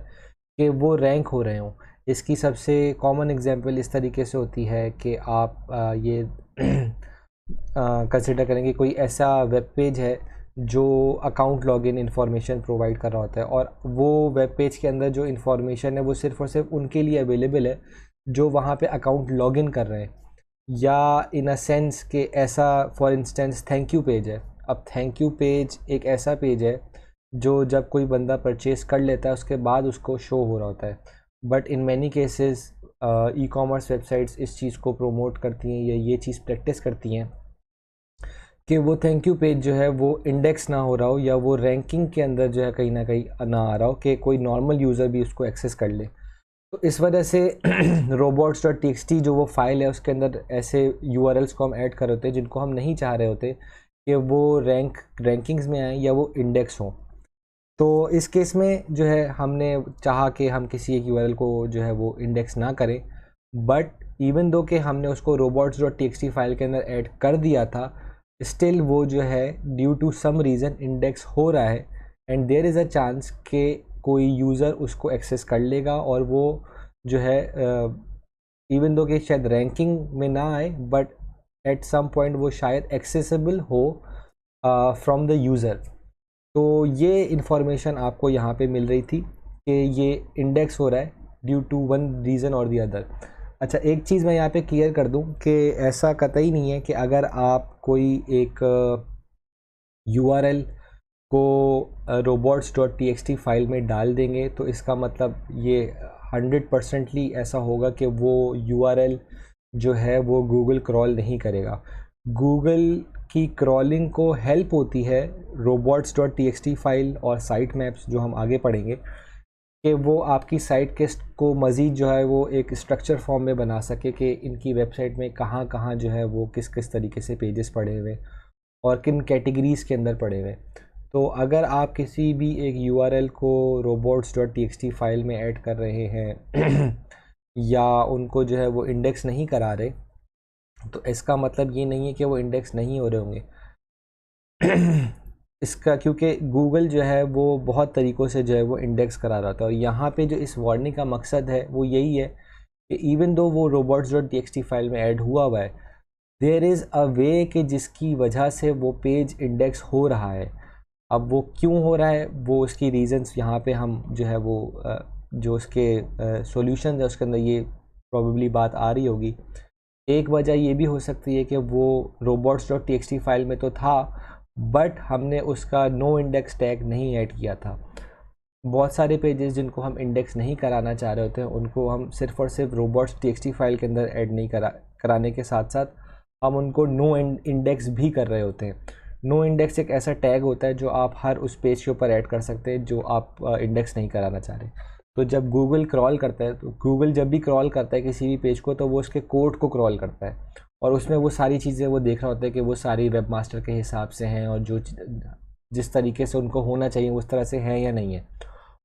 कि वो रैंक हो रहे हों। इसकी सबसे कॉमन एग्जांपल इस तरीके से होती है कि आप ये कंसिडर करेंगे कोई ऐसा वेब पेज है जो अकाउंट लॉगिन इन्फॉर्मेशन प्रोवाइड कर रहा होता है, और वो वेब पेज के अंदर जो इन्फॉर्मेशन है वो सिर्फ़ और सिर्फ उनके लिए अवेलेबल है जो वहाँ पे अकाउंट लॉगिन कर रहे हैं, या इन अ सेंस कि ऐसा for instance thank you page है। अब थैंक यू पेज एक ऐसा पेज है जो जब कोई बंदा परचेज़ कर लेता है उसके बाद उसको शो हो रहा होता है, but in many cases e-commerce websites इस चीज़ को प्रमोट करती हैं या ये चीज़ प्रैक्टिस करती हैं कि वो थैंक यू पेज जो है वो इंडेक्स ना हो रहा हो या वो रैंकिंग के अंदर जो है कहीं ना कहीं ना आ रहा हो कि कोई नॉर्मल यूज़र भी उसको एक्सेस कर ले। तो इस वजह से robots.txt जो वो फाइल है उसके अंदर ऐसे URLs को हम ऐड कर होते हैं जिनको हम नहीं चाह रहे होते कि वो रैंकिंग्स में आए या वो इंडेक्स हों। तो इस केस में जो है हमने चाहा कि हम किसी एक URL को जो है वो इंडेक्स ना करें, बट इवन दो कि हमने उसको robots.txt फाइल के अंदर ऐड कर दिया था, स्टिल वो जो है due to some reason index हो रहा है, and there is a chance कि कोई यूज़र उसको एक्सेस कर लेगा और वो जो है इवन दो कि शायद रैंकिंग में ना आए बट एट सम पॉइंट वो शायद एक्सेसिबल हो फ्रॉम द यूज़र। तो ये इन्फॉर्मेशन आपको यहाँ पे मिल रही थी कि ये इंडेक्स हो रहा है ड्यू टू वन रीज़न और दी अदर। अच्छा, एक चीज़ मैं यहाँ पे क्लियर कर दूँ कि ऐसा कतई नहीं है कि अगर आप कोई एक URL को robots.txt फाइल में डाल देंगे तो इसका मतलब ये 100%ली ऐसा होगा कि वो URL जो है वो गूगल क्रॉल नहीं करेगा। गूगल की क्रॉलिंग को हेल्प होती है robots.txt फाइल और साइट मैप्स जो हम आगे पढ़ेंगे कि वो आपकी साइट के को मज़ीद जो है वो एक स्ट्रक्चर फॉर्म में बना सके कि इनकी वेबसाइट में कहाँ कहाँ जो है वो किस किस तरीके से पेजेस पड़े हुए और किन कैटेगरीज़ के अंदर पड़े हुए। तो अगर आप किसी भी एक URL को robots.txt फाइल में ऐड कर रहे हैं या उनको जो है वो इंडेक्स नहीं करा रहे, तो इसका मतलब ये नहीं है कि वो इंडेक्स नहीं हो रहे होंगे। इसका क्योंकि गूगल जो है वो बहुत तरीक़ों से जो है वो इंडेक्स करा रहा था, और यहाँ पे जो इस वार्निंग का मकसद है वो यही है कि इवन दो वो robots.txt फाइल में ऐड हुआ है, देयर इज़ अ वे कि जिसकी वजह से वो पेज इंडेक्स हो रहा है। अब वो क्यों हो रहा है, वो उसकी रीज़न्स यहाँ पे हम जो है वो जो उसके सॉल्यूशन है उसके अंदर ये प्रॉबेबली बात आ रही होगी। एक वजह ये भी हो सकती है कि वो robots.txt फाइल में तो था, बट हमने उसका नो इंडेक्स टैग नहीं ऐड किया था। बहुत सारे पेजेस जिनको हम इंडेक्स नहीं कराना चाह रहे होते हैं उनको हम सिर्फ़ और सिर्फ robots.txt फाइल के अंदर ऐड नहीं कराने के साथ साथ हम उनको नो इंडेक्स भी कर रहे होते हैं। नो इंडेक्स एक ऐसा टैग होता है जो आप हर उस पेज के ऊपर ऐड कर सकते हैं जो आप इंडेक्स नहीं कराना चाह रहे। तो जब गूगल क्रॉल करता है, तो गूगल जब भी क्रॉल करता है किसी भी पेज को, तो वो उसके कोड को क्रॉल करता है और उसमें वो सारी चीज़ें वो देख रहा होता है कि वो सारी वेब मास्टर के हिसाब से हैं और जो जिस तरीके से उनको होना चाहिए उस तरह से है या नहीं है।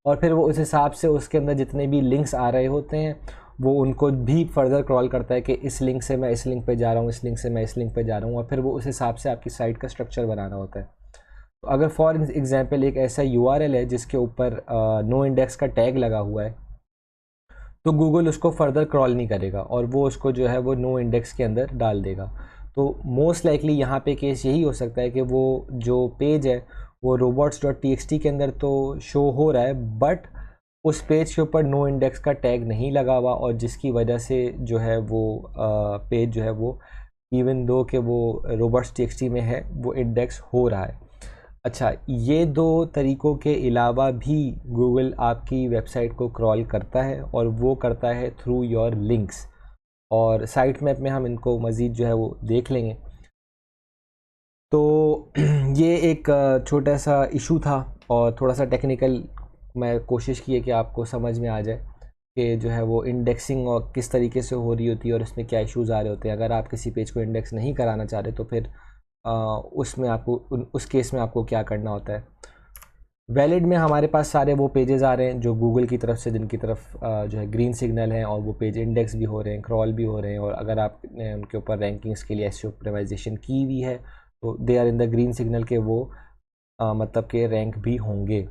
और फिर वो उस हिसाब से उसके अंदर जितने भी लिंक्स आ रहे होते हैं वो उनको भी फर्दर क्रॉल करता है कि इस लिंक से मैं इस लिंक पे जा रहा हूँ, इस लिंक से मैं इस लिंक पे जा रहा हूँ, और फिर वो उस हिसाब से आपकी साइट का स्ट्रक्चर बनाना होता है। तो अगर फॉर एग्जांपल एक ऐसा URL है जिसके ऊपर नो इंडेक्स का टैग लगा हुआ है, तो गूगल उसको फर्दर क्रॉल नहीं करेगा और वो उसको जो है वो नो इंडेक्स के अंदर डाल देगा। तो मोस्ट लाइकली यहाँ पे केस यही हो सकता है कि वो जो पेज है वो robots.txt के अंदर तो शो हो रहा है, बट उस पेज के ऊपर नो इंडेक्स का टैग नहीं लगा हुआ, और जिसकी वजह से जो है वो पेज जो है वो इवन दो कि वो robots.txt में है वो इंडेक्स हो रहा है। अच्छा, ये दो तरीक़ों के अलावा भी गूगल आपकी वेबसाइट को क्रॉल करता है, और वो करता है थ्रू योर लिंक्स, और साइट मैप में हम इनको मज़ीद जो है वो देख लेंगे। तो ये एक छोटा सा इशू था और थोड़ा सा टेक्निकल, मैं कोशिश की है कि आपको समझ में आ जाए कि जो है वो इंडेक्सिंग और किस तरीके से हो रही होती है और इसमें क्या इश्यूज़ आ रहे होते हैं। अगर आप किसी पेज को इंडेक्स नहीं कराना चाह रहे तो फिर उसमें आपको उस केस में आपको क्या करना होता है। वैलिड में हमारे पास सारे वो पेजेस आ रहे हैं जो गूगल की तरफ से, जिनकी तरफ जो है ग्रीन सिग्नल है, और वो पेज इंडेक्स भी हो रहे हैं, क्रॉल भी हो रहे हैं, और अगर आपने उनके ऊपर रैंकिंग्स के लिए एसईओ ऑप्टिमाइजेशन की हुई है तो they are in the green signal के वो मतलब के रैंक भी होंगे।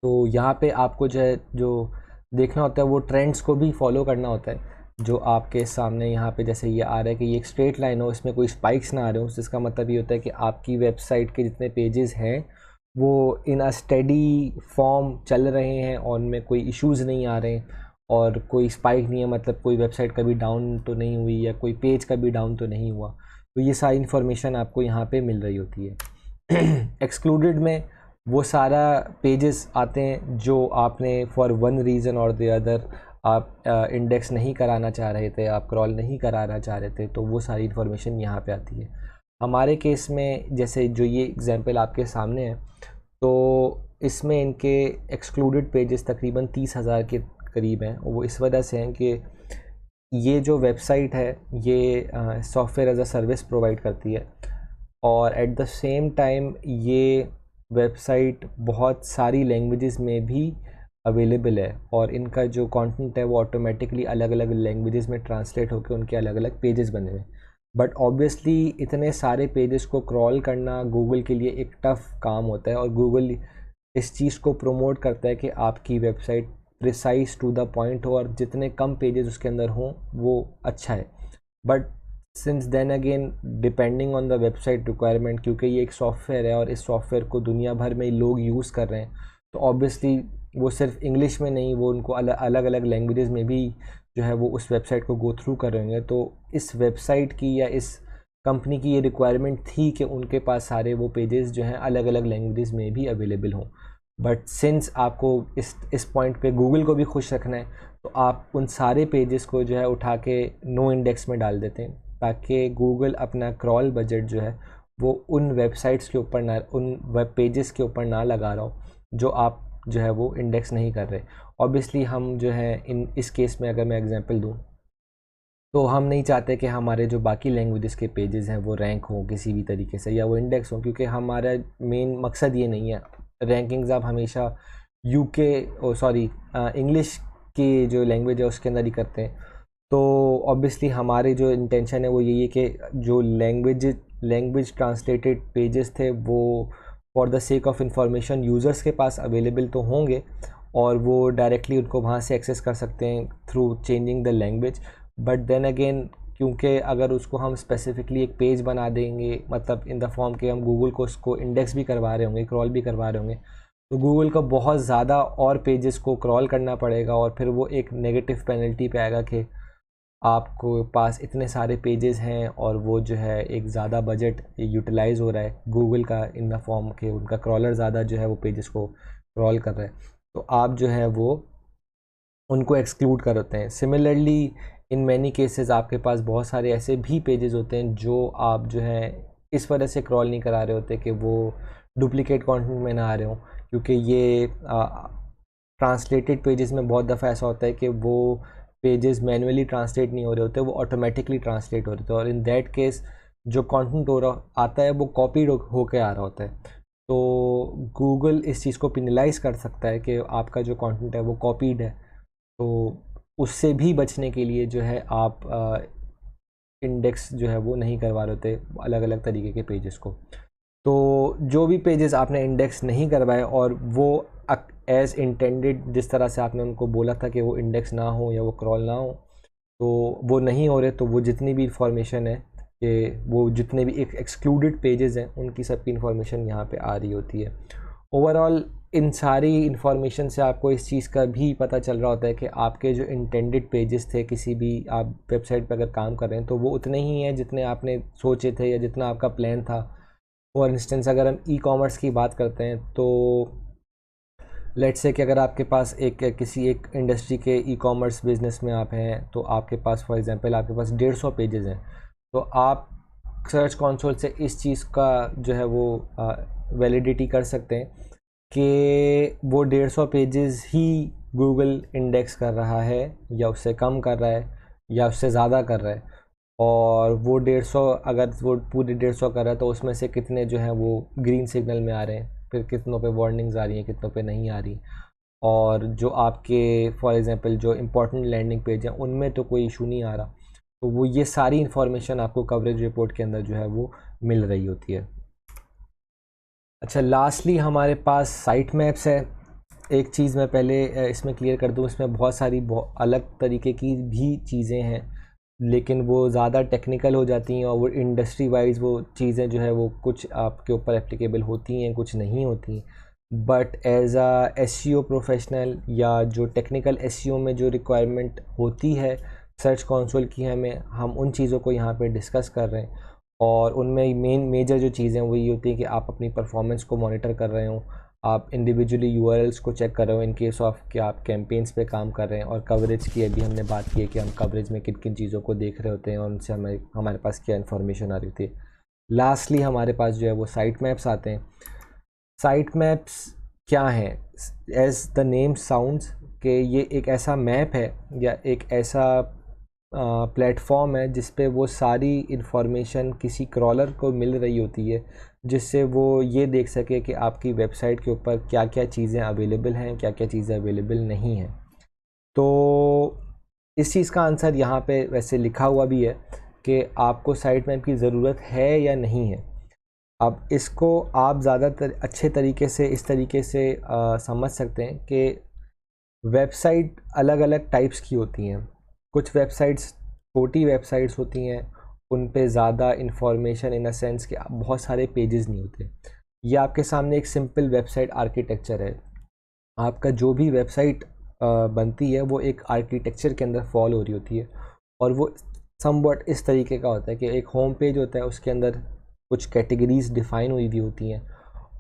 तो यहाँ पे आपको जो है जो देखना होता है वो ट्रेंड्स को भी फॉलो करना होता है। जो आपके सामने यहाँ पे जैसे ये आ रहा है कि ये एक स्ट्रेट लाइन हो, इसमें कोई स्पाइक्स ना आ रहे हो, जिसका मतलब ये होता है कि आपकी वेबसाइट के जितने पेजेस हैं वो इन अ स्टेडी फॉर्म चल रहे हैं और उनमें कोई इश्यूज़ नहीं आ रहे हैं और कोई स्पाइक नहीं है, मतलब कोई वेबसाइट कभी डाउन तो नहीं हुई या कोई पेज कभी डाउन तो नहीं हुआ। तो ये सारी इन्फॉर्मेशन आपको यहाँ पे मिल रही होती है। एक्सक्लूडेड में वो सारा पेजेस आते हैं जो आपने फॉर वन रीज़न और द अदर आप इंडेक्स नहीं कराना चाह रहे थे, आप क्रॉल नहीं कराना चाह रहे थे, तो वो सारी इन्फॉर्मेशन यहाँ पे आती है। हमारे केस में जैसे जो ये एग्जांपल आपके सामने है, तो इसमें इनके एक्सक्लूडेड पेजेस तकरीबन 30,000 के करीब हैं। वो इस वजह से हैं कि ये जो वेबसाइट है ये software as a service provide करती है, और एट द सेम टाइम ये वेबसाइट बहुत सारी लैंग्वेजेस में भी अवेलेबल है, और इनका जो कंटेंट है वो ऑटोमेटिकली अलग अलग लैंग्वेजेस में ट्रांसलेट होकर उनके अलग अलग पेजेस बने हुए। बट ऑब्वियसली इतने सारे पेजेस को क्रॉल करना गूगल के लिए एक टफ़ काम होता है, और गूगल इस चीज़ को प्रमोट करता है कि आपकी website precise to the point हो और जितने कम पेजेस उसके अंदर हों वो अच्छा है। But since then again depending on the website requirement, क्योंकि ये एक सॉफ्टवेयर है और इस सॉफ्टवेयर को दुनिया भर में लोग यूज़ कर रहे हैं, तो ऑब्वियसली वो सिर्फ इंग्लिश में नहीं, वो उनको अलग अलग लैंग्वेजेस में भी जो है वो उस वेबसाइट को गो थ्रू कर रहे होंगे। तो इस वेबसाइट की या इस कंपनी की ये रिक्वायरमेंट थी कि उनके पास सारे वो पेजेस जो हैं अलग अलग लैंग्वेजेस में भी अवेलेबल हों। बट सिंस आपको इस पॉइंट पे गूगल को भी खुश रखना है, तो आप उन सारे पेजेस को जो है उठा के नो इंडेक्स में डाल देते हैं, ताकि गूगल अपना क्रॉल बजट जो है वो उन वेबसाइट्स के ऊपर ना, उन वेब पेजेस के ऊपर ना लगा रहा हो जो आप जो है वो इंडेक्स नहीं कर रहे। ऑब्वियसली हम जो है इस केस में अगर मैं एग्जांपल दूं तो हम नहीं चाहते कि हमारे जो बाकी लैंग्वेजेस के पेजेस हैं वो रैंक हों किसी भी तरीके से या वो इंडेक्स हों, क्योंकि हमारा मेन मकसद ये नहीं है। रैंकिंग्स आप हमेशा इंग्लिश की जो लैंग्वेज है उसके अंदर ही करते हैं। तो ऑब्वियसली हमारे जो इंटेंशन है वो यही है कि जो लैंग्वेज ट्रांसलेटेड पेजेस थे वो for the sake of information users के पास अवेलेबल तो होंगे और वो डायरेक्टली उनको वहाँ से एक्सेस कर सकते हैं through changing the language. But then again, क्योंकि अगर उसको हम स्पेसिफिकली एक पेज बना देंगे, मतलब इन द फॉर्म के हम गूगल को उसको इंडेक्स भी करवा रहे होंगे, क्रॉल भी करवा रहे होंगे, तो गूगल को बहुत ज़्यादा और पेजेस को क्रॉल करना पड़ेगा और फिर वो एक नेगेटिव पेनल्टी पे आएगा कि आपको पास इतने सारे पेजेस हैं और वो जो है एक ज़्यादा बजट यूटिलाइज़ हो रहा है गूगल का इन द फॉर्म के उनका क्रॉलर ज़्यादा जो है वो पेजेस को क्रॉल कर रहा है, तो आप जो है वो उनको एक्सक्लूड कर होते हैं। सिमिलरली इन मैनी केसेस आपके पास बहुत सारे ऐसे भी पेजेस होते हैं जो आप जो है इस वजह से क्रॉल नहीं करा रहे होते कि वो डुप्लीकेट कंटेंट में ना आ रहे हों, क्योंकि ये ट्रांसलेटेड पेजेस में बहुत दफ़ा ऐसा होता है कि वो पेजेस मैनुअली ट्रांसलेट नहीं हो रहे होते, वो ऑटोमेटिकली ट्रांसलेट हो रहे होते हैं और इन दैट केस जो कंटेंट हो रहा आता है वो कॉपीड होके आ रहा होता है। तो गूगल इस चीज़ को पिनलाइज कर सकता है कि आपका जो कंटेंट है वो कॉपीड है, तो उससे भी बचने के लिए जो है आप इंडेक्स जो है वो नहीं करवा रहे होते अलग अलग तरीके के पेजेस को। तो जो भी पेजेस आपने इंडेक्स नहीं करवाए और वो एज़ इंटेंडेड जिस तरह से आपने उनको बोला था कि वो इंडेक्स ना हो या वो क्रॉल ना हो, तो वो नहीं हो रहे, तो वो जितनी भी इंफॉर्मेशन है कि वो जितने भी एक एक्सक्लूडेड पेजेस हैं उनकी सबकी इंफॉर्मेशन यहाँ पे आ रही होती है। ओवरऑल इन सारी इंफॉर्मेशन से आपको इस चीज़ का भी पता चल रहा होता है कि आपके जो इंटेंडेड पेजेस थे किसी भी आप वेबसाइट पर अगर काम कर रहे हैं तो वो उतने ही हैं जितने आपने सोचे थे या जितना आपका प्लान था। फॉर इंस्टेंस अगर हम ई कॉमर्स की बात करते हैं तो लेट्स से कि अगर आपके पास किसी एक इंडस्ट्री के ई कॉमर्स बिजनेस में आप हैं तो आपके पास फॉर एग्जांपल आपके पास 150 पेजेस हैं, तो आप सर्च कंसोल से इस चीज़ का जो है वो वैलिडिटी कर सकते हैं कि वो 150 पेजेस ही गूगल इंडेक्स कर रहा है या उससे कम कर रहा है या उससे ज़्यादा कर रहा है, और वो 150 अगर वो पूरे 150 कर रहा है तो उसमें से कितने जो हैं वो ग्रीन सिग्नल में आ रहे हैं, फिर कितनों पे वार्निंग्स आ रही हैं, कितनों पे नहीं आ रही, और जो आपके फॉर एग्जांपल जो इम्पोर्टेंट लैंडिंग पेज हैं उनमें तो कोई इशू नहीं आ रहा। तो वो ये सारी इन्फॉर्मेशन आपको कवरेज रिपोर्ट के अंदर जो है वो मिल रही होती है। अच्छा, लास्टली हमारे पास साइट मैप्स है। एक चीज़ मैं पहले इसमें क्लियर कर दूँ, इसमें बहुत सारी अलग तरीके की भी चीज़ें हैं लेकिन वो ज़्यादा टेक्निकल हो जाती हैं और वो इंडस्ट्री वाइज वो चीज़ें जो है वो कुछ आपके ऊपर एप्लीकेबल होती हैं, कुछ नहीं होती। But as a SEO professional या जो टेक्निकल एसईओ में जो रिक्वायरमेंट होती है सर्च कंसोल की, हम उन चीज़ों को यहाँ पे डिस्कस कर रहे हैं और उनमें मेजर जो चीज़ें वो ये होती हैं कि आप अपनी परफॉर्मेंस को मॉनिटर कर रहे हो, आप इंडिविजुअली यूआरएल्स को चेक कर रहे हो इन केस ऑफ कि आप कैंपेन्स पे काम कर रहे हैं, और कवरेज की अभी हमने बात की है कि हम कवरेज में किन किन चीज़ों को देख रहे होते हैं और उनसे हमारे पास क्या इन्फॉर्मेशन आ रही होती है। लास्टली हमारे पास जो है वो साइट मैप्स आते हैं। साइट मैप्स क्या हैं? एज द नेम साउंड्स कि ये एक ऐसा मैप है या एक ऐसा प्लेटफॉर्म है जिस पे वो सारी इन्फॉर्मेशन किसी क्रॉलर को मिल रही होती है, जिससे वो ये देख सके कि आपकी वेबसाइट के ऊपर क्या क्या चीज़ें अवेलेबल हैं, क्या क्या चीज़ें अवेलेबल नहीं हैं। तो इस चीज़ का आंसर यहाँ पे वैसे लिखा हुआ भी है कि आपको साइट मैप की ज़रूरत है या नहीं है। अब इसको आप ज़्यादातर अच्छे तरीके से इस तरीके से समझ सकते हैं कि वेबसाइट अलग अलग टाइप्स की होती हैं। कुछ वेबसाइट्स छोटी वेबसाइट्स होती हैं, उन पे ज़्यादा इन्फॉर्मेशन इन अ सेंस कि बहुत सारे पेजेस नहीं होते। ये आपके सामने एक सिंपल वेबसाइट आर्किटेक्चर है। आपका जो भी वेबसाइट बनती है वो एक आर्किटेक्चर के अंदर फॉल हो रही होती है और वो समवट इस तरीके का होता है कि एक होम पेज होता है, उसके अंदर कुछ कैटेगरीज़ डिफ़ाइन हुई होती हैं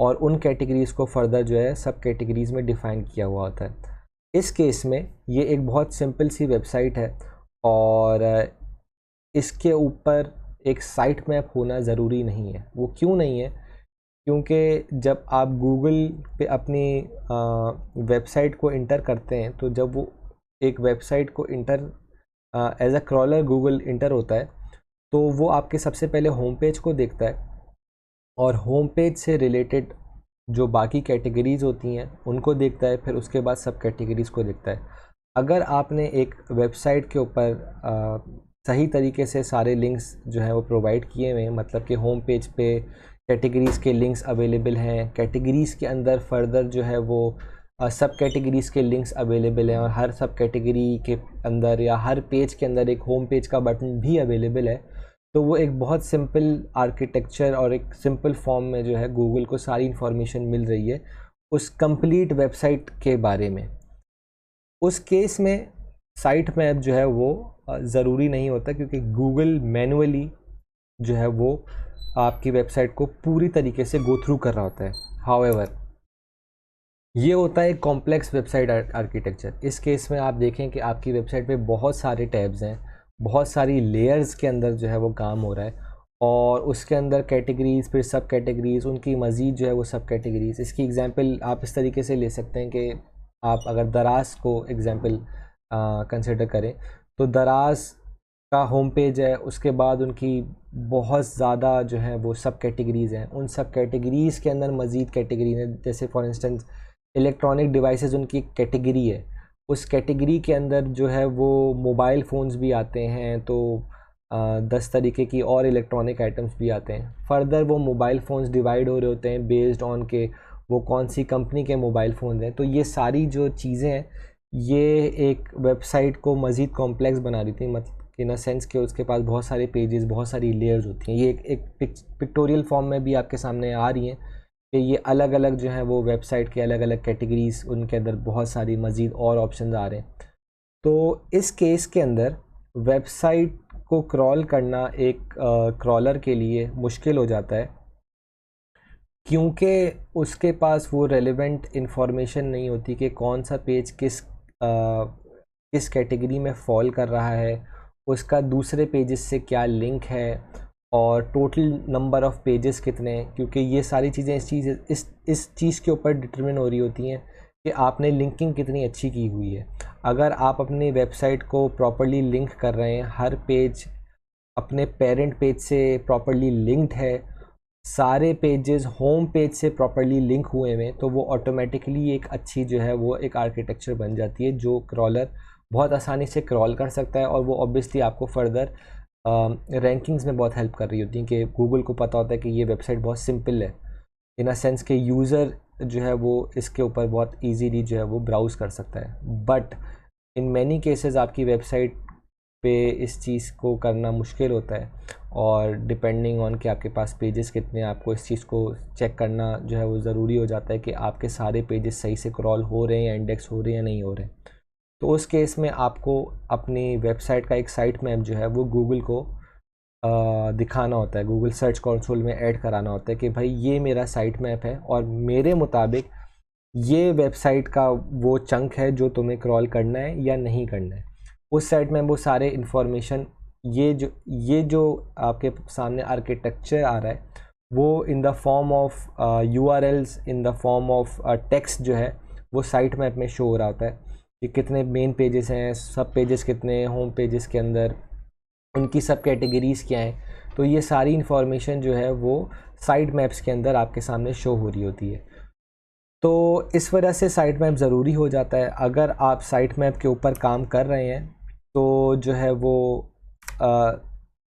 और उन कैटेगरीज़ को फर्दर जो है सब कैटेगरीज़ में डिफ़ाइन किया हुआ होता है। इस केस में ये एक बहुत सिंपल सी वेबसाइट है और इसके ऊपर एक साइट मैप होना ज़रूरी नहीं है। वो क्यों नहीं है? क्योंकि जब आप गूगल पे अपनी वेबसाइट को इंटर करते हैं, तो जब वो एक वेबसाइट को enter as a crawler Google enter होता है, तो वो आपके सबसे पहले होम पेज को देखता है और होम पेज से रिलेटेड जो बाकी कैटेगरीज़ होती हैं उनको देखता है, फिर उसके बाद सब कैटेगरीज़ को देखता है। अगर आपने एक वेबसाइट के ऊपर सही तरीके से सारे लिंक्स जो हैं वो प्रोवाइड किए हुए हैं, मतलब कि होम पेज पे कैटेगरीज़ के लिंक्स अवेलेबल हैं, कैटेगरीज़ के अंदर फर्दर जो है वो सब कैटेगरीज़ के लिंक्स अवेलेबल हैं, और हर सब कैटेगरी के अंदर या हर पेज के अंदर एक होम पेज का बटन भी अवेलेबल है, तो वो एक बहुत सिंपल आर्किटेक्चर और एक सिंपल फॉर्म में जो है गूगल को सारी इन्फॉर्मेशन मिल रही है उस कंप्लीट वेबसाइट के बारे में। उस केस में साइट मैप जो है वो ज़रूरी नहीं होता, क्योंकि गूगल मैनुअली जो है वो आपकी वेबसाइट को पूरी तरीके से गो थ्रू कर रहा होता है। हाउएवर, ये होता है कॉम्प्लेक्स वेबसाइट आर्किटेक्चर। इस केस में आप देखें कि आपकी वेबसाइट पे बहुत सारे टैब्स हैं, बहुत सारी लेयर्स के अंदर जो है वो काम हो रहा है, और उसके अंदर कैटेगरीज़, फिर सब कैटेगरीज़, उनकी मज़ीद जो है वो सब कैटेगरीज़। इसकी एग्जांपल आप इस तरीके से ले सकते हैं कि आप अगर दराज को एग्जांपल कंसिडर करें, तो दराज का होम पेज है, उसके बाद उनकी बहुत ज़्यादा जो है वो सब कैटेगरीज़ हैं, उन सब कैटेगरीज़ के अंदर मज़ीद कैटेगरी हैं। जैसे फॉर इंस्टेंस इलेक्ट्रॉनिक डिवाइसेस उनकी एक कैटेगरी है, उस कैटेगरी के अंदर जो है वो मोबाइल फ़ोन्स भी आते हैं, तो 10 तरीके की और इलेक्ट्रॉनिक आइटम्स भी आते हैं। फर्दर वो मोबाइल फ़ोन्स डिवाइड हो रहे होते हैं बेस्ड ऑन के वो कौन सी कंपनी के मोबाइल फ़ोन हैं। तो ये सारी जो चीज़ें हैं, ये एक वेबसाइट को मज़ीद कॉम्प्लेक्स बना रही थी, मतलब इन अ सेंस कि उसके पास बहुत सारे पेजेस, बहुत सारी लेयर्स होती हैं। ये एक पिक्टोरियल फॉर्म में भी आपके सामने आ रही हैं कि ये अलग अलग जो है वो वेबसाइट के अलग अलग कैटेगरीज़, उनके अंदर बहुत सारी मज़ीद और ऑप्शन आ रहे हैं। तो इस केस के अंदर वेबसाइट को क्रॉल करना एक क्रॉलर के लिए मुश्किल हो जाता है, क्योंकि उसके पास वो रेलेवेंट इन्फॉर्मेशन नहीं होती कि कौन सा पेज किस कैटेगरी में फॉल कर रहा है, उसका दूसरे पेजेस से क्या लिंक है, और टोटल नंबर ऑफ़ पेजेस कितने हैं, क्योंकि ये सारी चीज़ें इस चीज़ के ऊपर डिटरमिन हो रही होती हैं कि आपने लिंकिंग कितनी अच्छी की हुई है। अगर आप अपनी वेबसाइट को प्रॉपर्ली लिंक कर रहे हैं, हर पेज अपने पेरेंट पेज से प्रॉपर्ली लिंक्ड है, सारे पेजेस होम पेज से प्रॉपर्ली लिंक हुए हुए, तो वो ऑटोमेटिकली एक अच्छी जो है वो एक आर्किटेक्चर बन जाती है, जो क्रॉलर बहुत आसानी से क्रॉल कर सकता है। और वो ऑब्वियसली आपको फर्दर रैंकिंग्स में बहुत हेल्प कर रही होती हैं, कि गूगल को पता होता है कि ये वेबसाइट बहुत सिंपल है, इन अ सेंस के यूज़र जो है वो इसके ऊपर बहुत इजीली जो है वो ब्राउज़ कर सकता है। बट इन मैनी केसेस आपकी वेबसाइट पे इस चीज़ को करना मुश्किल होता है, और डिपेंडिंग ऑन कि आपके पास पेजेस कितने हैं, आपको इस चीज़ को चेक करना जो है वो ज़रूरी हो जाता है कि आपके सारे पेजेस सही से क्रॉल हो रहे हैं या इंडेक्स हो रहे हैं या नहीं हो रहे हैं। तो उस केस में आपको अपनी वेबसाइट का एक साइट मैप जो है वो गूगल को दिखाना होता है, गूगल सर्च कंसोल में ऐड कराना होता है कि भाई ये मेरा साइट मैप है, और मेरे मुताबिक ये वेबसाइट का वो चंक है जो तुम्हें क्रॉल करना है या नहीं करना है। उस साइट में वो सारे इन्फॉर्मेशन, ये जो आपके सामने आर्किटेक्चर आ रहा है, वो इन the form of URLs, in the form of text जो है वो साइट मैप में शो हो रहा होता है कि कितने मेन पेजेस हैं, सब पेजेस कितने हैं, होम पेजेस के अंदर उनकी सब कैटेगरीज़ क्या हैं। तो ये सारी इन्फॉर्मेशन जो है वो साइट मैप्स के अंदर आपके सामने शो हो रही होती है। तो इस वजह से साइट मैप ज़रूरी हो जाता है। अगर आप साइट मैप के ऊपर काम कर रहे हैं, तो जो है वो आ,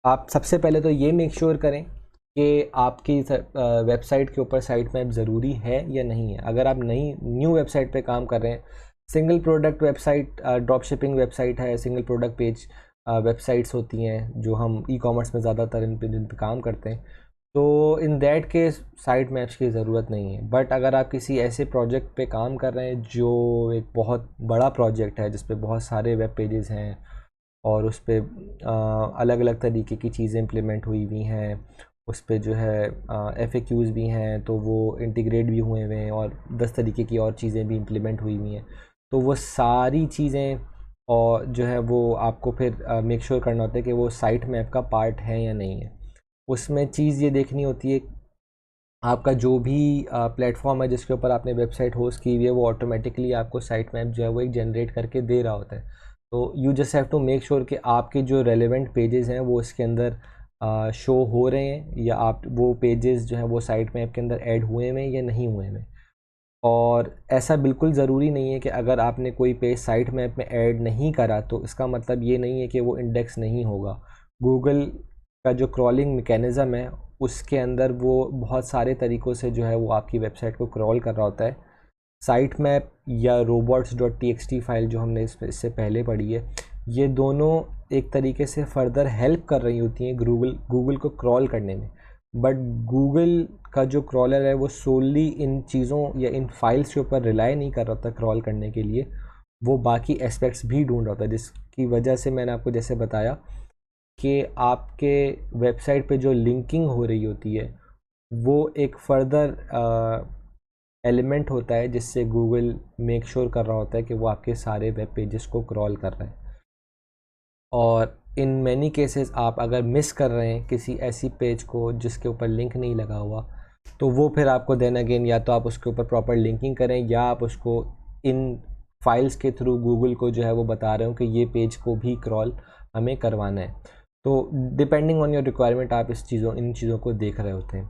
आप सबसे पहले तो ये मेक श्योर करें कि आपकी वेबसाइट के ऊपर साइट मैप ज़रूरी है या नहीं है। अगर आप न्यू वेबसाइट पे काम कर रहे हैं, single product website, drop shipping website है, सिंगल प्रोडक्ट पेज वेबसाइट्स होती हैं जो हम ई-कॉमर्स में ज़्यादातर इन पे काम करते हैं, तो in that case site maps की ज़रूरत नहीं है। बट अगर आप किसी ऐसे प्रोजेक्ट पे काम कर रहे हैं जो एक बहुत बड़ा प्रोजेक्ट है, जिस पे बहुत सारे वेब पेजेस हैं और उस पे अलग अलग तरीके की चीज़ें इम्प्लीमेंट हुई हुई हैं, उस पे जो है FAQs भी हैं, तो वो इंटीग्रेट भी हुए हुए हैं, और 10 तरीके की और चीज़ें भी इम्प्लीमेंट हुई हुई हैं। तो वो सारी चीज़ें और जो है वो आपको फिर मेक श्योर करना होता है कि वो साइट मैप का पार्ट है या नहीं है। उसमें चीज़ ये देखनी होती है आपका जो भी प्लेटफॉर्म है जिसके ऊपर आपने वेबसाइट होस्ट की हुई है वो ऑटोमेटिकली आपको साइट मैप जो है वो एक जनरेट करके दे रहा होता है। तो you just have to make sure कि आपके जो रेलेवेंट पेजेस हैं वो इसके अंदर शो हो रहे हैं, या आप वो पेजेस जो हैं वो साइट मैप के अंदर ऐड हुए हैं या नहीं हुए हैं। और ऐसा बिल्कुल ज़रूरी नहीं है कि अगर आपने कोई पेज साइट मैप में ऐड नहीं करा तो इसका मतलब ये नहीं है कि वो इंडेक्स नहीं होगा। गूगल का जो क्रॉलिंग मैकेनिज़्म है उसके अंदर वो बहुत सारे तरीक़ों से जो है वो आपकी वेबसाइट को क्रॉल कर रहा होता है। साइट मैप या robots.txt फाइल जो हमने इससे पहले पढ़ी है, ये दोनों एक तरीके से फ़र्दर हेल्प कर रही होती हैं गूगल को क्रॉल करने में। बट गूगल का जो क्रॉलर है वो सोली इन चीज़ों या इन फाइल्स के ऊपर रिलाई नहीं कर रहा होता क्रॉल करने के लिए, वो बाकी एस्पेक्ट्स भी ढूंढ रहा होता है, जिसकी वजह से मैंने आपको जैसे बताया कि आपके वेबसाइट पे जो लिंकिंग हो रही होती है वो एक फ़र्दर एलिमेंट होता है जिससे गूगल मेक श्योर कर रहा होता है कि वो आपके सारे वेब पेजेस को क्रॉल कर रहे हैं। और इन मैनी केसेस आप अगर मिस कर रहे हैं किसी ऐसी पेज को जिसके ऊपर लिंक नहीं लगा हुआ, तो वो फिर आपको देन अगेन या तो आप उसके ऊपर प्रॉपर लिंकिंग करें या आप उसको इन फाइल्स के थ्रू गूगल को जो है वो बता रहे हो कि ये पेज को भी क्रॉल हमें करवाना है। तो डिपेंडिंग ऑन योर रिक्वायरमेंट आप इन चीज़ों को देख रहे होते हैं।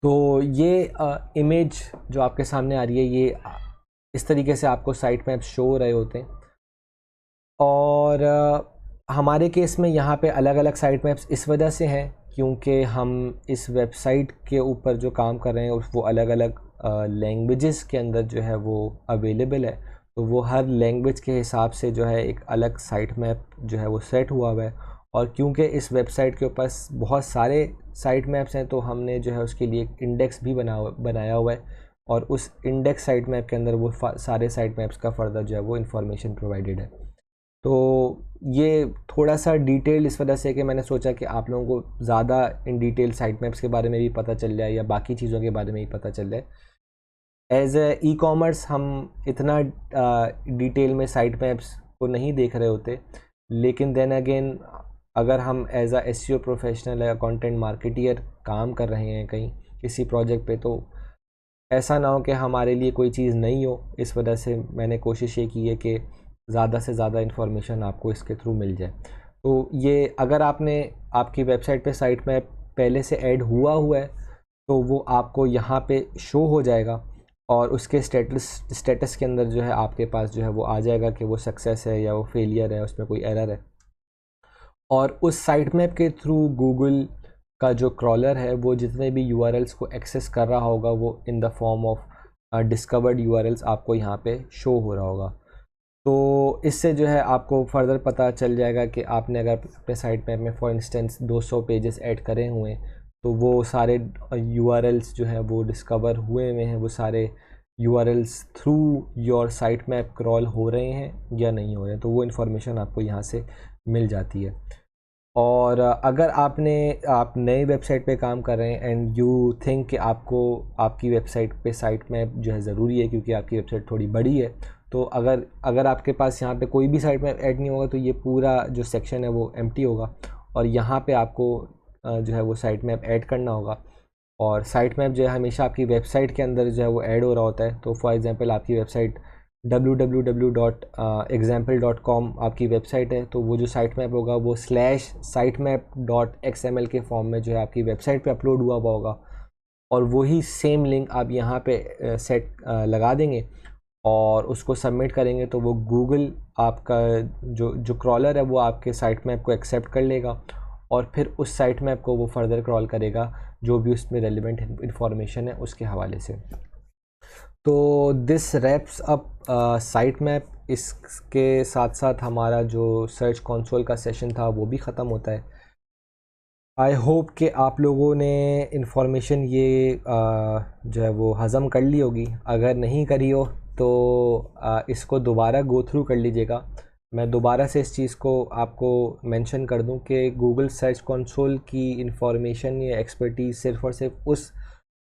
तो ये इमेज जो आपके सामने आ रही है ये इस तरीके से आपको साइट मैप शो हो रहे होते हैं। और हमारे केस में यहाँ पे अलग अलग साइट मैप्स इस वजह से हैं क्योंकि हम इस वेबसाइट के ऊपर जो काम कर रहे हैं वो अलग अलग लैंग्वेजेस के अंदर जो है वो अवेलेबल है। तो वो हर लैंग्वेज के हिसाब से जो है एक अलग साइट मैप जो है वो सेट हुआ हुआ है। और क्योंकि इस वेबसाइट के ऊपर बहुत सारे साइट मैप्स हैं तो हमने जो है उसके लिए एक इंडेक्स भी बनाया हुआ है, और उस इंडेक्स साइट मैप के अंदर वो सारे साइट मैप्स का फर्दर जो है वो इन्फॉर्मेशन प्रोवाइडेड है। तो ये थोड़ा सा डिटेल इस वजह से कि मैंने सोचा कि आप लोगों को ज़्यादा इन डिटेल साइट मैप्स के बारे में भी पता चल जाए या बाकी चीज़ों के बारे में भी पता चल जाए। एज ए ई कॉमर्स हम इतना डिटेल में साइट मैप्स को नहीं देख रहे होते, लेकिन देन अगेन अगर हम एज अ एसईओ प्रोफेशनल या कंटेंट मार्केटियर काम कर रहे हैं कहीं किसी प्रोजेक्ट पे, तो ऐसा ना हो कि हमारे लिए कोई चीज़ नहीं हो। इस वजह से मैंने कोशिश ये की है कि ज़्यादा से ज़्यादा इन्फॉर्मेशन आपको इसके थ्रू मिल जाए। तो ये अगर आपकी वेबसाइट पे साइट मैप पहले से ऐड हुआ है तो वो आपको यहाँ पे शो हो जाएगा, और उसके स्टेटस के अंदर जो है आपके पास जो है वो आ जाएगा कि वो सक्सेस है या वो फेलियर है, उसमें कोई एरर है। और उस साइट मैप के थ्रू गूगल का जो क्रॉलर है वो जितने भी यूआरएल्स को एक्सेस कर रहा होगा वो इन the form of discovered URLs आपको यहाँ पे शो हो रहा होगा। तो इससे जो है आपको फर्दर पता चल जाएगा कि आपने अगर अपने साइट मैप में फॉर इंस्टेंस 200 पेजेस ऐड करे हुए हैं तो वो सारे यूआरएल्स जो हैं वो डिस्कवर हुए हैं, वो सारे URLs through your site map crawl हो रहे हैं या नहीं हो रहे हैं, तो वो इन्फॉर्मेशन आपको यहाँ से मिल जाती है। और अगर आप नई वेबसाइट पे काम कर रहे हैं एंड यू थिंक कि आपको आपकी वेबसाइट पे साइट मैप जो है ज़रूरी है क्योंकि आपकी वेबसाइट थोड़ी बड़ी है, तो अगर आपके पास यहाँ पे कोई भी साइट मैप ऐड नहीं होगा तो ये पूरा जो सेक्शन है वो एम्प्टी होगा, और यहाँ पे आपको जो है वो साइट मैप ऐड करना होगा। और साइट मैप जो है हमेशा आपकी वेबसाइट के अंदर जो है वो ऐड हो रहा होता है। तो फॉर एग्जांपल आपकी वेबसाइट www.example.com आपकी वेबसाइट है, तो वो जो साइट मैप होगा वो /sitemap.xml के फॉर्म में जो है आपकी वेबसाइट पे अपलोड हुआ होगा, और वही सेम लिंक आप यहाँ पे लगा देंगे और उसको सबमिट करेंगे तो वो गूगल आपका जो क्रॉलर है वो आपके साइट मैप को एक्सेप्ट कर लेगा और फिर उस साइट मैप को वो फर्दर क्रॉल करेगा जो भी उसमें रेलिवेंट इन्फॉर्मेशन है उसके हवाले से। तो this wraps up site map. इसके साथ साथ हमारा जो सर्च कंसोल का सेशन था वो भी ख़त्म होता है। आई होप कि आप लोगों ने इन्फॉर्मेशन ये जो है वो हज़म कर ली होगी। अगर नहीं करी हो तो इसको दोबारा गो थ्रू कर लीजिएगा। मैं दोबारा से इस चीज़ को आपको मेंशन कर दूं कि गूगल सर्च कंसोल की इन्फॉर्मेशन या एक्सपर्टीज़ सिर्फ़ और सिर्फ उस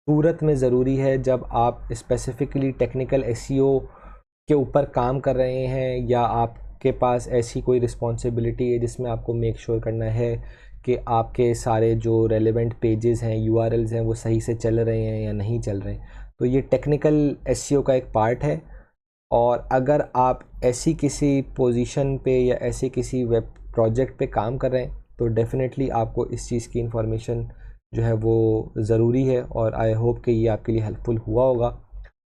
सूरत में ज़रूरी है जब आप स्पेसिफ़िकली टेक्निकल एसईओ के ऊपर काम कर रहे हैं या आपके पास ऐसी कोई रिस्पॉन्सिबिलिटी है जिसमें आपको मेक श्योर करना है कि आपके सारे जो रेलेवेंट पेजेस हैं, यूआरएल्स हैं, वो सही से चल रहे हैं या नहीं चल रहे हैं। तो ये टेक्निकल एसईओ का एक पार्ट है। और अगर आप ऐसी किसी पोजीशन पे या ऐसे किसी वेब प्रोजेक्ट पे काम कर रहे हैं तो डेफ़िनेटली आपको इस चीज़ की इंफॉर्मेशन जो है वो ज़रूरी है, और आई होप कि ये आपके लिए हेल्पफुल हुआ होगा।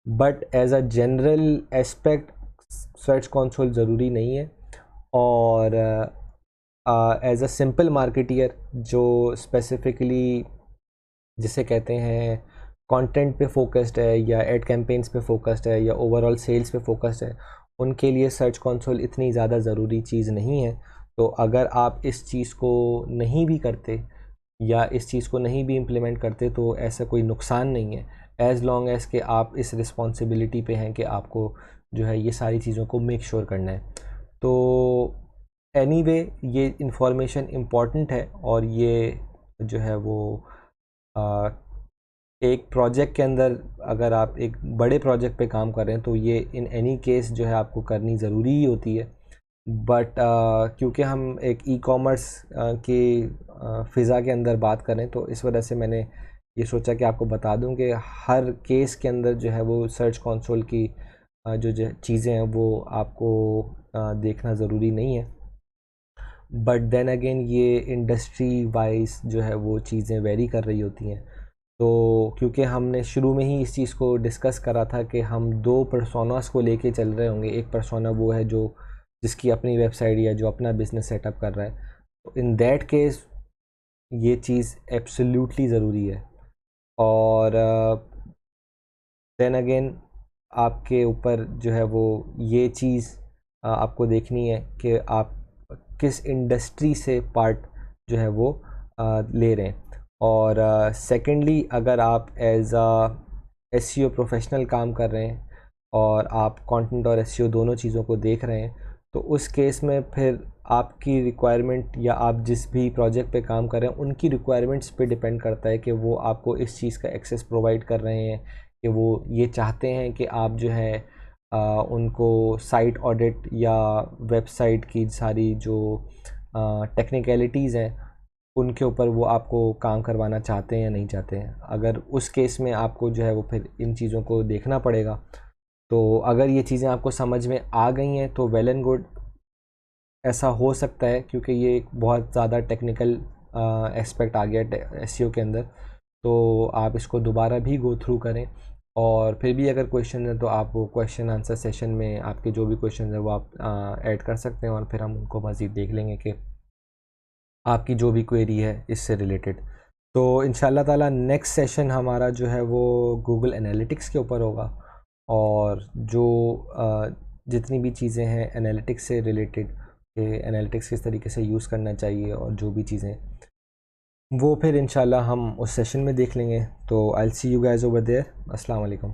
But as a general aspect search console ज़रूरी नहीं है। और एज अ सिंपल मार्केटियर जो स्पेसिफिकली जिसे कहते हैं कंटेंट पे फोकस्ड है या एड कैंपेन्स पे फोकस्ड है या ओवरऑल सेल्स पे फोकस्ड है, उनके लिए सर्च कंसोल इतनी ज़्यादा ज़रूरी चीज़ नहीं है। तो अगर आप इस चीज़ को नहीं भी करते या इस चीज़ को नहीं भी इम्प्लीमेंट करते तो ऐसा कोई नुकसान नहीं है, एज़ लॉन्ग एज़ कि आप इस रिस्पॉन्सिबिलिटी पे हैं कि आपको जो है ये सारी चीज़ों को मेक श्योर करना है। तो एनीवे ये इंफॉर्मेशन इम्पॉर्टेंट है, और ये जो है वो एक प्रोजेक्ट के अंदर अगर आप एक बड़े प्रोजेक्ट पे काम कर रहे हैं तो ये इन एनी केस जो है आपको करनी ज़रूरी ही होती है। बट क्योंकि हम एक ई कॉमर्स की फ़िज़ा के अंदर बात करें तो इस वजह से मैंने ये सोचा कि आपको बता दूं कि हर केस के अंदर जो है वो सर्च कंसोल की जो चीज़ें हैं वो आपको देखना ज़रूरी नहीं है। बट देन अगेन ये इंडस्ट्री वाइज जो है वो चीज़ें वेरी कर रही होती हैं। तो क्योंकि हमने शुरू में ही इस चीज़ को डिस्कस करा था कि हम दो पर्सोनास को लेके चल रहे होंगे। एक पर्सोना वो है जो जिसकी अपनी वेबसाइट या जो अपना बिज़नेस सेटअप कर रहा है, तो इन दैट केस ये चीज़ एब्सोल्युटली ज़रूरी है। और देन अगेन आपके ऊपर जो है वो ये चीज़ आपको देखनी है कि आप किस इंडस्ट्री से पार्ट जो है वो ले रहे हैं। और सेकेंडली अगर आप एज अ एसईओ प्रोफेशनल काम कर रहे हैं और आप कंटेंट और एसईओ दोनों चीज़ों को देख रहे हैं तो उस केस में फिर आपकी रिक्वायरमेंट या आप जिस भी प्रोजेक्ट पे काम कर रहे हैं उनकी रिक्वायरमेंट्स पे डिपेंड करता है कि वो आपको इस चीज़ का एक्सेस प्रोवाइड कर रहे हैं कि वो ये चाहते हैं कि आप जो है उनको साइट ऑडिट या वेबसाइट की सारी जो टेक्निकलिटीज़ हैं उनके ऊपर वो आपको काम करवाना चाहते हैं या नहीं चाहते हैं। अगर उस केस में आपको जो है वो फिर इन चीज़ों को देखना पड़ेगा। तो अगर ये चीज़ें आपको समझ में आ गई हैं तो वेल एंड गुड। ऐसा हो सकता है क्योंकि ये एक बहुत ज़्यादा टेक्निकल एस्पेक्ट आ गया एसईओ के अंदर, तो आप इसको दोबारा भी गो थ्रू करें। और फिर भी अगर क्वेश्चन है तो आप वो क्वेश्चन आंसर सेशन में आपके जो भी क्वेश्चन है वो आप ऐड कर सकते हैं, और फिर हम उनको मज़ीद देख लेंगे कि आपकी जो भी क्वेरी है इससे रिलेटेड। तो इंशाल्लाह ताला नेक्स्ट सेशन हमारा जो है वो गूगल एनालिटिक्स के ऊपर होगा, और जो जितनी भी चीज़ें हैं एनालिटिक्स से रिलेटेड, एनालिटिक्स किस तरीके से यूज़ करना चाहिए और जो भी चीज़ें वो फिर इंशाल्लाह हम उस सेशन में देख लेंगे। तो I will see you guys over there. अस्सलाम वालेकुम।